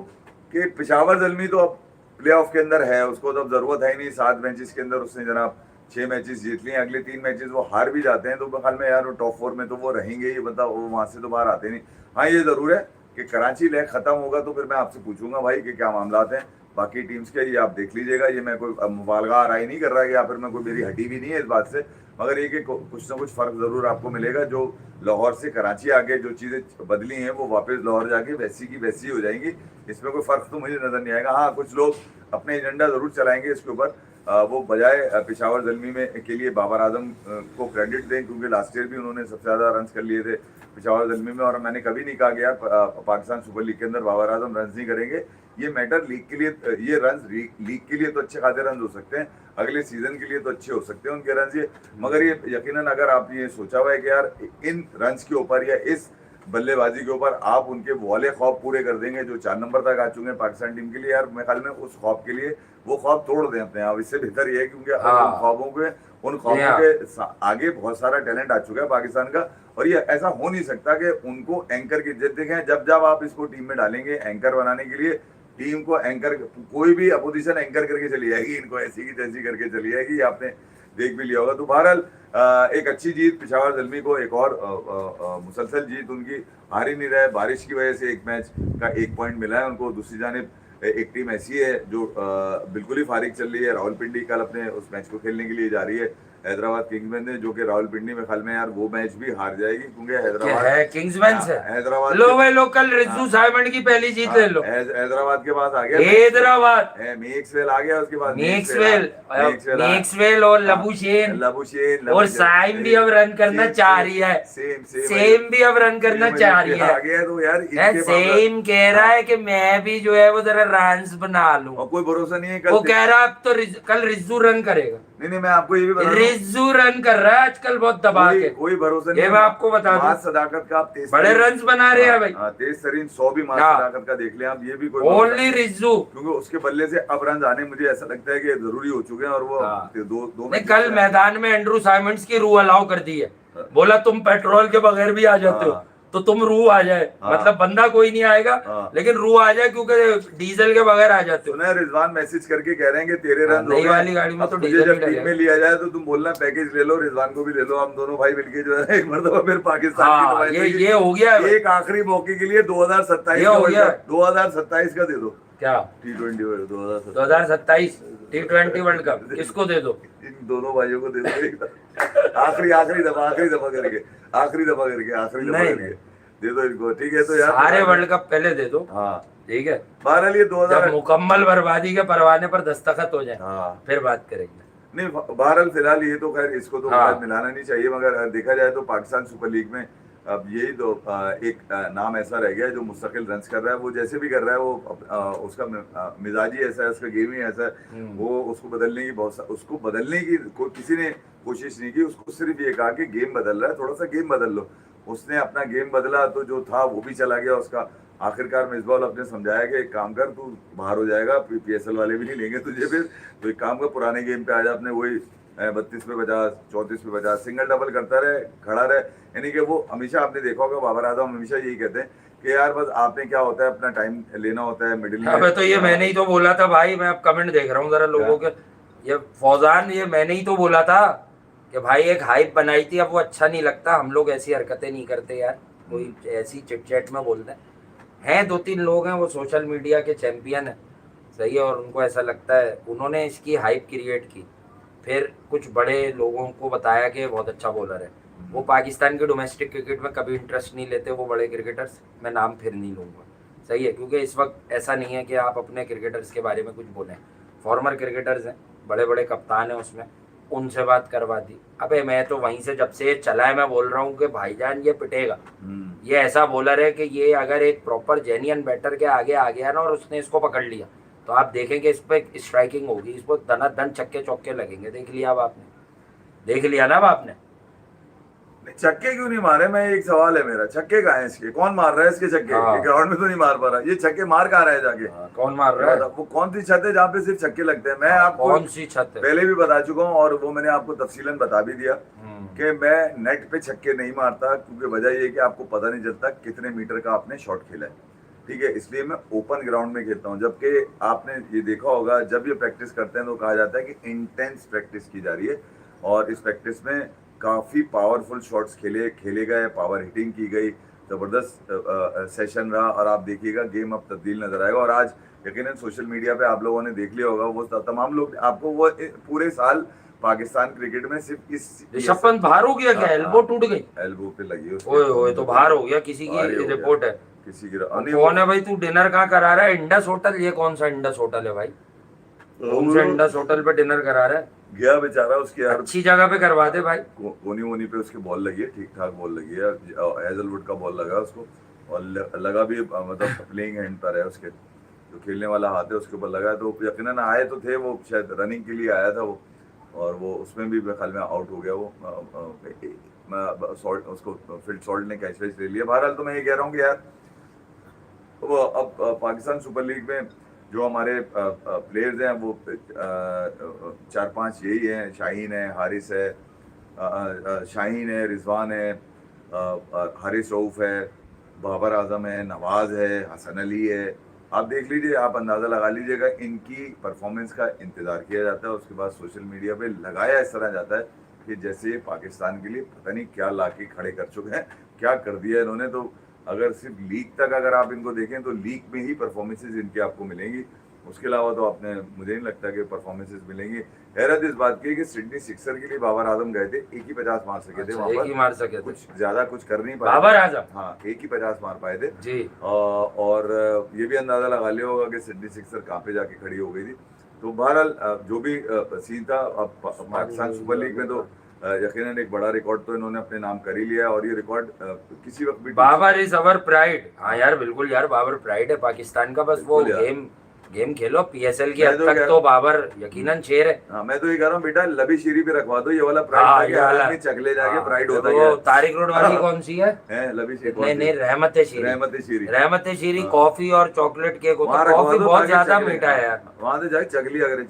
कि पेशावर ज़ल्मी तो अब प्लेऑफ के अंदर है, उसको तो अब जरूरत है ही नहीं। 7 मैचेस के अंदर उसने जनाब 6 मैचेस जीत लिए, अगले 3 मैचेस वो हार भी जाते हैं तो ख्याल में यार टॉप 4 में तो वो रहेंगे ही, मतलब वो वहां से तो बाहर आते नहीं। हाँ ये जरूर है कि कराची लेग खत्म होगा तो फिर मैं आपसे पूछूंगा भाई कि क्या मामला हैं बाकी टीम्स के, ये आप देख लीजिएगा। ये मैं कोई मुबालगा राय नहीं कर रहा या फिर मैं कोई, मेरी हटी भी नहीं है इस बात से, मगर ये कि कुछ ना कुछ फर्क जरूर आपको मिलेगा। जो लाहौर से कराची आके जो चीजें बदली हैं वो वापस लाहौर जाके वैसी की वैसी हो जाएंगी, इसमें कोई फर्क तो मुझे नजर नहीं आएगा। हाँ कुछ लोग अपने एजेंडा जरूर चलाएंगे इसके ऊपर, वो बजाय पेशावर ज़ल्मी में के लिए बाबर आजम को क्रेडिट दें, क्योंकि लास्ट ईयर भी उन्होंने सबसे ज़्यादा रन कर लिए थे पेशावर ज़ल्मी में। और मैंने कभी नहीं कहा कि यार पाकिस्तान सुपर लीग के अंदर बाबर आजम रन नहीं करेंगे, ये मैटर लीग के लिए, ये रन लीग के लिए तो अच्छे खासे रन हो सकते हैं, अगले सीजन के लिए तो अच्छे हो सकते हैं उनके रन ये। मगर ये यकीनन अगर आपने ये सोचा हुआ है कि यार इन रन के ऊपर या इस बल्लेबाजी के ऊपर आप उनके वाले ख्वाब पूरे कर देंगे जो 4 नंबर तक आ चुके हैं पाकिस्तान टीम के लिए, यार मेरे ख्याल में उस ख्वाब के लिए वो ख्वाब तोड़ दें अपने आप। इससे बेहतर ये है क्योंकि उन ख्वाबों के आगे बहुत सारा टैलेंट आ चुका है पाकिस्तान का। और ये ऐसा हो नहीं सकता कि उनको एंकर की इज्जत देखें। जब आप इसको टीम में डालेंगे एंकर बनाने के लिए, टीम को एंकर कोई भी अपोजिशन एंकर करके चली जाएगी, इनको ऐसी की तैसी करके चली जाएगी, आपने देख भी लिया होगा। तो बहरहाल एक अच्छी जीत पेशावर ज़ल्मी को, एक और मुसलसल जीत उनकी, हार ही नहीं रहे। बारिश की वजह से एक मैच का 1 पॉइंट मिला है उनको। दूसरी जानिब एक टीम ऐसी है जो बिल्कुल ही फारिग चल रही है, रावलपिंडी कल अपने उस मैच को खेलने के लिए जा रही है हैदराबाद किंग्समैन ने, जो कि रावलपिंडी में ख्याल में यार वो मैच भी हार जाएगी क्योंकि हैदराबाद है किंग्समैन से। हैदराबाद लो भाई लोकल रिजू साइमंड की पहली जीत ले लो। हैदराबाद के पास आ गया, हैदराबाद मैक्सवेल आ गया, उसके बाद मैक्सवेल और लबुशेन और साइम भी अब रन करना चाह रही है, सेम भी अब रन करना चाह रही है। तो यार सेम कह रहा है कि मैं भी जो है वो जरा रन बना लूं, कोई भरोसा नहीं है। वो कह रहा अब तो कल रिजू रन करेगा। नहीं मैं आपको ये भी बता, रिजू रन कर रहा है आजकल बहुत दबा के, कोई भरोसा नहीं। ये मैं आपको बता दूं, सदाकत का आप बड़े रन बना रहे हैं भाई। तेज तरीन 100 भी सदाकत का देख लें आप, ये भी कोई ओनली रिजू, क्योंकि उसके बल्ले से अब रन आने मुझे ऐसा लगता है कि जरूरी हो चुके हैं। और वो दो कल मैदान में एंड्रू साइमंड्स की रूह अलाउ कर दी है, बोला तुम पेट्रोल के बगैर भी आ जाते हो तो तुम रूह आ जाए, मतलब बंदा कोई नहीं आएगा लेकिन रूह आ जाए क्योंकि डीजल के बगैर आ जाते हो। सुना रिजवान मैसेज करके कह रहे हैं कि तेरे रन नई वाली गाड़ी में तो डीजल जब टीम में लिया जाए तो तुम बोलना पैकेज ले लो, रिजवान को भी ले लो, हम दोनों भाई मिलके जो है एक मरतबा फिर पाकिस्तान ये हो गया एक आखिरी मौके के लिए 2027 का दे दो। क्या T20 2027 T20 वर्ल्ड कप किसको दे दो? इन दोनों भाइयों को दे दो आखिरी दफा करके दे दो इनको, ठीक है? तो यार सारे वर्ल्ड कप पहले दे दो। हाँ ठीक है, बहरहाल ये 2000 मुकम्मल बर्बादी के परवाने पर दस्तखत हो जाए फिर बात करेंगे। नहीं बहरहाल फिलहाल ये तो खैर इसको तो मिलाना नहीं चाहिए, मगर देखा जाए तो पाकिस्तान सुपर लीग में अब यही तो एक नाम ऐसा रह गया है जो मुस्तकिल रन कर रहा है। वो जैसे भी कर रहा है वो उसका मिजाज ही ऐसा है, उसका गेम ही ऐसा है, वो उसको बदलने की किसी ने कोशिश नहीं की। उसको सिर्फ ये कहा कि गेम बदल रहा है, थोड़ा सा गेम बदल लो। उसने अपना गेम बदला तो जो था वो भी चला गया उसका। आखिरकार मिसबाह अपने समझाया कि एक काम कर, तू बाहर हो जाएगा, PSL वाले भी नहीं लेंगे तुझे फिर, तो एक काम कर पुराने गेम पे आ जा, अपने वही 32 पे 50, 34 पे 50 सिंगल डबल करता रहे, खड़ा रहे। यानी कि वो हमेशा आपने देखा होगा बाबर आजम हमेशा यही कहते हैं कि यार बस आपने क्या होता है अपना टाइम लेना होता है मिडिल में। अबे तो ये मैंने ही तो बोला था भाई, मैं अब कमेंट देख रहा हूँ जरा लोगों के, ये फौजान, ये मैंने ही तो बोला था कि भाई एक हाइप बनाई थी, अब वो अच्छा नहीं लगता, हम लोग ऐसी हरकतें नहीं करते यार, कोई ऐसी चिट चैट में बोलते हैं। 2-3 लोग हैं वो सोशल मीडिया के चैंपियन है, सही है, और उनको ऐसा लगता है, उन्होंने इसकी हाइप क्रिएट की, फिर कुछ बड़े लोगों को बताया कि बहुत अच्छा बॉलर है। वो पाकिस्तान के डोमेस्टिक क्रिकेट में कभी इंटरेस्ट नहीं लेते वो बड़े क्रिकेटर्स, मैं नाम फिर नहीं लूँगा, सही है, क्योंकि इस वक्त ऐसा नहीं है कि आप अपने क्रिकेटर्स के बारे में कुछ बोलें। फॉर्मर क्रिकेटर्स हैं, बड़े बड़े कप्तान हैं उसमें, उनसे बात करवा दी। अबे मैं तो वहीं से जब से ये चला है मैं बोल रहा हूँ कि भाईजान ये पिटेगा, ये ऐसा बॉलर है कि ये अगर एक प्रॉपर जेन्युइन बैटर के आगे आ गया ना और उसने इसको पकड़ लिया तो आप देखेंगे इस पर स्ट्राइकिंग होगी, इस पर धनाधन छक्के चौके लगेंगे। देख लिया अब आपने, देख लिया ना अब आपने। छक्के क्यों नहीं मारे? मैं एक सवाल है मेरा, छक्के कहाँ है इसके? कौन मार रहा है इसके छक्के? ग्राउंड में तो नहीं मार पा रहा, ये छक्के मार कहाँ रहा है जाके? कौन मार रहा है? वो कौन सी छत है जहाँ पे सिर्फ छक्के लगते हैं? मैं आपको कौन सी छत है पहले भी बता चुका हूँ और वो मैंने आपको तफसीलन बता भी दिया कि मैं नेट पे छक्के नहीं मारता, क्योंकि वजह ये है कि आपको पता नहीं चलता कितने मीटर का आपने शॉट खेला है, ठीक है, इसलिए मैं ओपन ग्राउंड में खेलता हूँ। जबकि आपने ये देखा होगा जब ये प्रैक्टिस करते हैं तो कहा जाता है कि इंटेंस प्रैक्टिस की जा रही है, और इस प्रैक्टिस में काफ़ी पावरफुल शॉट्स खेले गए, पावर हिटिंग की गई, ज़बरदस्त सेशन रहा, और आप देखिएगा गेम अब तब्दील नजर आएगा। और आज यकीनन सोशल मीडिया पे आप लोगों ने देख लिया होगा, वो तमाम लोग आपको वो पूरे साल पाकिस्तान क्रिकेट में सिर्फ इस ऋषभ पंत बाहर हो गया क्या? एल्बो टूट गई, एल्बो पे लगी ओए ओए तो बाहर हो गया, किसी की रिपोर्ट है, किसी की। कौन है भाई? तू डिनर कहाँ करा रहा है? Indus hotel? ये कौन सा इंडस होटल है भाई? कौन सा इंडस होटल पे डिनर करा रहा है? गया बेचारा, उसके यार अच्छी जगह पे करवा दे भाई। कोनी वोनी पे उसके बॉल लगी है, ठीक ठाक बॉल लगी है, हेजलवुड का बॉल लगा उसको, और लगा भी मतलब प्लेइंग हैंड पर है उसके, जो खेलने वाला हाथ है उसके ऊपर लगा। तो यकीनन आए तो थे वो, शायद रनिंग के लिए आया था वो, और वो उसमें भी मेरे ख्याल में आउट हो गया वो, उसको फील्ड सॉल्ट ने कैच वैच ले लिया। बहरहाल तो मैं ये कह रहा हूँ कि यार वो अब पाकिस्तान सुपर लीग में जो हमारे प्लेयर्स हैं वो 4-5 यही हैं, शाहीन है, हारिस है, शाहीन है, रिजवान है, हारिस रऊफ है, बाबर आजम है, नवाज है, हसन अली है। आप देख लीजिए, आप अंदाज़ा लगा लीजिएगा, इनकी परफॉर्मेंस का इंतज़ार किया जाता है, उसके बाद सोशल मीडिया पे लगाया इस तरह जाता है कि जैसे पाकिस्तान के लिए पता नहीं क्या ला के खड़े कर चुके हैं, क्या कर दिया इन्होंने। तो अगर सिर्फ लीग तक अगर आप इनको देखें तो लीग में ही परफॉर्मेंसेज इनकी आपको मिलेंगी, उसके अलावा तो आपने, मुझे नहीं लगता कि परफॉर्मेंसेज मिलेंगी। हैरत इस बात की कि सिडनी सिक्सर के लिए बाबर आजम गए थे, एक ही 50 मार सके थे, वहां पर मार सके थे, कुछ ज्यादा कुछ कर नहीं पाए बाबर आजम, हाँ एक ही 50 मार पाए थे जी। और ये भी अंदाजा लगा लिया होगा कि सिडनी सिक्सर कहाँ पे जाके खड़ी हो गई थी। तो बहरहाल जो भी सीन था, अब पाकिस्तान सुपर लीग में तो यकीनन एक बड़ा रिकॉर्ड तो इन्होंने अपने नाम कर ही लिया है, और ये रिकॉर्ड किसी वक्त भी, बाबर इज अवर प्राइड। हाँ यार बिल्कुल यार, बाबर प्राइड है पाकिस्तान का, बस वो गेम खेलो, PSL की हद तक तो बाबर यकीनन शेर है। हाँ मैं तो ये कह रहा हूँ बेटा, लबी शीरी पे रखवा दो ये वाला प्राइड, चकले जाके प्राइड होता है। तारिक रोड वाली कौन सी है? लबी शीरी नहीं, रहमत शीरी कॉफी और चॉकलेट केक होता है, कॉफी बहुत ज्यादा मीठा है यार, वहां से जाके चकली अगर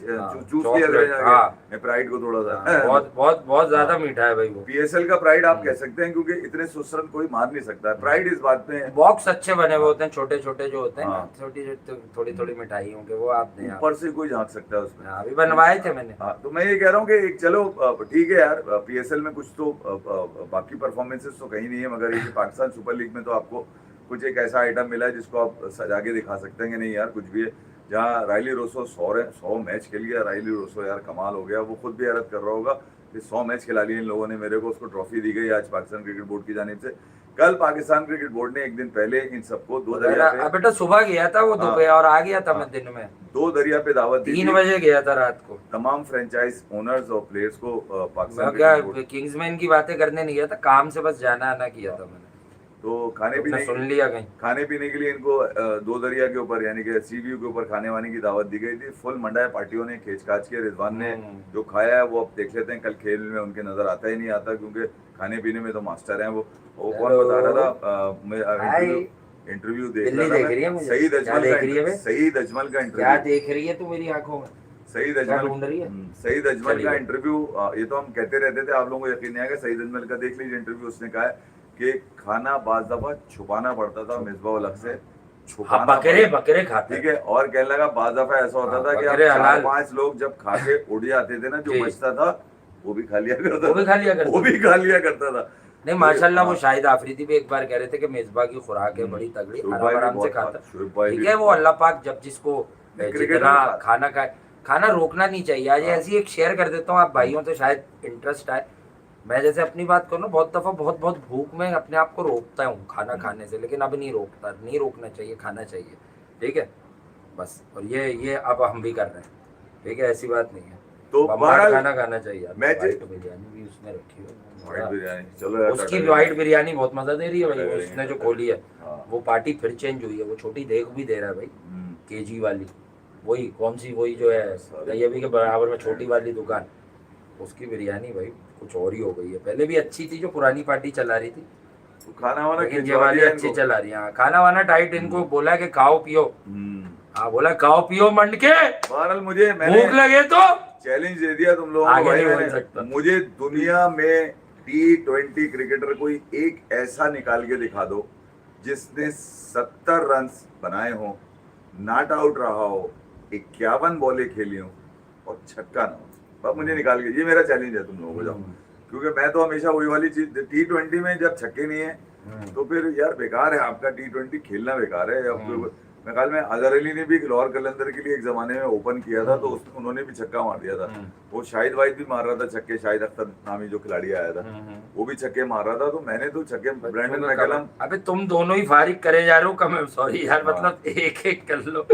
चूस के अगर प्राइड को थोड़ा सा बहुत ज्यादा मीठा है भाई वो। PSL का प्राइड आप कह सकते हैं, क्योंकि इतने सुसरन कोई मार नहीं सकता। प्राइड इस बात पे, बॉक्स अच्छे बने हुए होते हैं, छोटे छोटे जो होते हैं, छोटी थोड़ी थोड़ी मिठाई होंगे, वो आप ऊपर से कोई झांक सकता है उसमें। अभी बनवाए थे मैंने। हाँ तो मैं ये कह रहा हूँ कि एक चलो ठीक है यार, PSL में कुछ तो बाकी परफॉर्मेंसेस तो कहीं नहीं है, मगर ये पाकिस्तान सुपर लीग में तो आपको कुछ एक ऐसा आइटम मिला है जिसको आप सजा के दिखा सकते हैं कि नहीं यार कुछ भी है। जहाँ रायली रोसो 100 मैच खेल गया, रायली रोसो यार कमाल हो गया, वो खुद भी हैरत कर रहा होगा कि 100 मैच खिला लिए इन लोगों ने मेरे को, उसको ट्रॉफी दी गई आज पाकिस्तान क्रिकेट बोर्ड की जानिब से। कल पाकिस्तान क्रिकेट बोर्ड ने एक दिन पहले इन सबको 2 दरिया पे, बेटा सुबह गया था वो दुबई और आ गया था मैं दिन में 2 दरिया पे दावत दी, 3 बजे गया था रात को। तमाम फ्रेंचाइज ओनर्स और प्लेयर्स को पाकिस्तान किंग्समैन की बातें करने नहीं गया था, काम से बस जाना आना किया था मैंने। तो खाने पीने सुन लिया कहीं, खाने पीने के लिए इनको 2 दरिया के ऊपर यानी कि सी व्यू के ऊपर खाने वाने की दावत दी गई थी। फुल मंडा है पार्टियों ने, खींच खाच के। रिजवान ने जो खाया है वो अब देख लेते हैं, कल खेल में उनके नजर आता ही नहीं आता, क्योंकि खाने पीने में तो मास्टर हैं वो। कौन बता रहा था इंटरव्यू देख दिल्ली रहा देख था रही है मैं, मुझे। सईद क्या अजमल देख का रही है बे? सईद अजमल का क्या इंटरव्यू, देख रही है तू मेरी आंखों में? सईद क्या अजमल, ढूंढ रही है? सईद अजमल चलिए। का इंटरव्यू, ये तो हम कहते रहते थे, आप लोगों को यकीन नहीं आएगा, सईद अजमल का देख लीजिए इंटरव्यू। उसने कहा है कि खाना बाज दफा छुपाना पड़ता था मिसबा उल हक से, हाँ, छुपाना बकरे पड़ता, बकरे खाते ठीक है। और कहने लगा बाज दफा ऐसा होता हाँ, था कि अब बकरे हलाल। 4-5 लोग जब खा के उड़ जाते थे ना, जो जी। बचता था वो भी खा लिया करता वो भी खा लिया था, करता वो भी खा लिया करता था। नहीं माशाल्लाह, वो हाँ, शाहिद आफरीदी भी एक बार कह रहे थे कि मेजबा की खुराक है बड़ी तगड़ी, शुभ आराम भाई भी आराम से बहुत खाता। शुभ भाई ठीक भी है, वो बहुत- अल्लाह पाक जब जिसको क्रिकेटर जितना खा- खाना का खाना रोकना नहीं चाहिए। आज हाँ। ऐसी एक शेयर कर देता हूँ, आप भाइयों से शायद इंटरेस्ट आए। मैं जैसे अपनी बात करूँ ना, बहुत दफा बहुत भूख में अपने आप को रोकता हूँ खाना खाने से, लेकिन अब नहीं रोकता, नहीं रोकना चाहिए, खाना चाहिए, ठीक है बस। और ये अब हम भी कर रहे हैं, ठीक है, ऐसी बात नहीं है। तो बम्बार बहरहाल खाना खाना चाहिए। मैं व्हाइट बिरयानी भी उसने रखी व्हाइट है, बिरयानी, चलो यार उसकी टाटा व्हाइट बिरयानी बहुत मजा दे रही है भाई, टाटा उसने जो करेंगे। खोली है। हाँ। वो पार्टी फिर चेंज हुई है, वो छोटी देख भी दे रहा है भाई, हम्म, केजी वाली, वही कौन सी, वही जो है तैयबी के बराबर में छोटी वाली दुकान, उसकी बिरयानी भाई कुछ और ही हो गई है। पहले भी अच्छी थी जो पुरानी पार्टी चला रही थी, तो खाना वाना लेकिन ये खिंचवा वाली दिया अच्छी इनको। चला रही है। हाँ, खाना वाना टाइट, इनको बोला कि खाओ पियो, हम्म, बोला खाओ पियो मंड के, बहरहाल मुझे मैंने भूख लगे तो चैलेंज दे दिया तुम लोगों को आगे भाई, नहीं बोल मैंने सकता। मुझे दुनिया में T20 क्रिकेटर कोई एक ऐसा निकाल के दिखा दो जिसने 70 रन बनाए हो, नॉट आउट रहा हो, 51 बॉलें खेली हो और छक्का ना हो। अब मुझे निकाल के, ये मेरा चैलेंज है तुम लोगों को, जाओ। क्योंकि मैं तो हमेशा वही वाली चीज, T20 में जब छक्के नहीं है तो फिर यार बेकार है आपका T20 खेलना, बेकार है। अब मैं ख्याल में अजहर अली ने भी लाहौर कलंदर के लिए एक जमाने में ओपन किया था, तो उसमें उन्होंने भी छक्का मार दिया था। वो शाहिद वाहिद भी मार रहा था छक्के, शाहिद अख्तर नामी जो खिलाड़ी आया था वो भी छक्के मार रहा था। तो मैंने तो छक्के, ब्रैंडन मैकलम, अबे तुम दोनों ही फारिग करे जा रहे हो, कम सॉरी यार, हाँ। मतलब एक एक कर लो।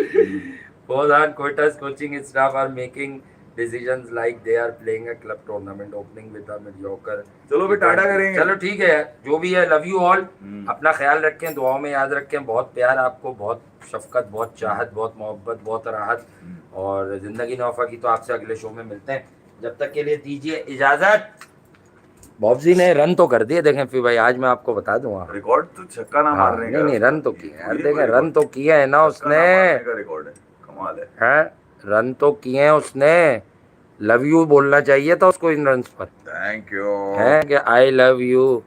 Both on Quota's coaching staff are making decisions like they are playing a club tournament, opening with a mediocre। चलो फिर टाटा करेंगे। चलो ठीक है, जो भी है, लव यू ऑल, अपना ख्याल रखें, दुआओं में याद रखें, बहुत प्यार आपको, बहुत शफकत, बहुत चाहत, बहुत मोहब्बत, बहुत राहत, और जिंदगी नौफा की तो आपसे अगले शो में मिलते हैं। जब तक के लिए दीजिए इजाजत। बॉब्जी ने रन तो कर दिए, देखें फिर भाई, आज मैं आपको बता दूंगा रिकॉर्ड तो छक्का ना हाँ, मारने का, नहीं रन तो किए यार, ये देखें कोई रन तो किए है ना छक्का ना उसने, मारने का रिकॉर्ड है, कमाल है। हैं रन तो किए हैं उसने। लव यू बोलना चाहिए था उसको इन रन्स पर, थैंक यू। है कि आई लव यू।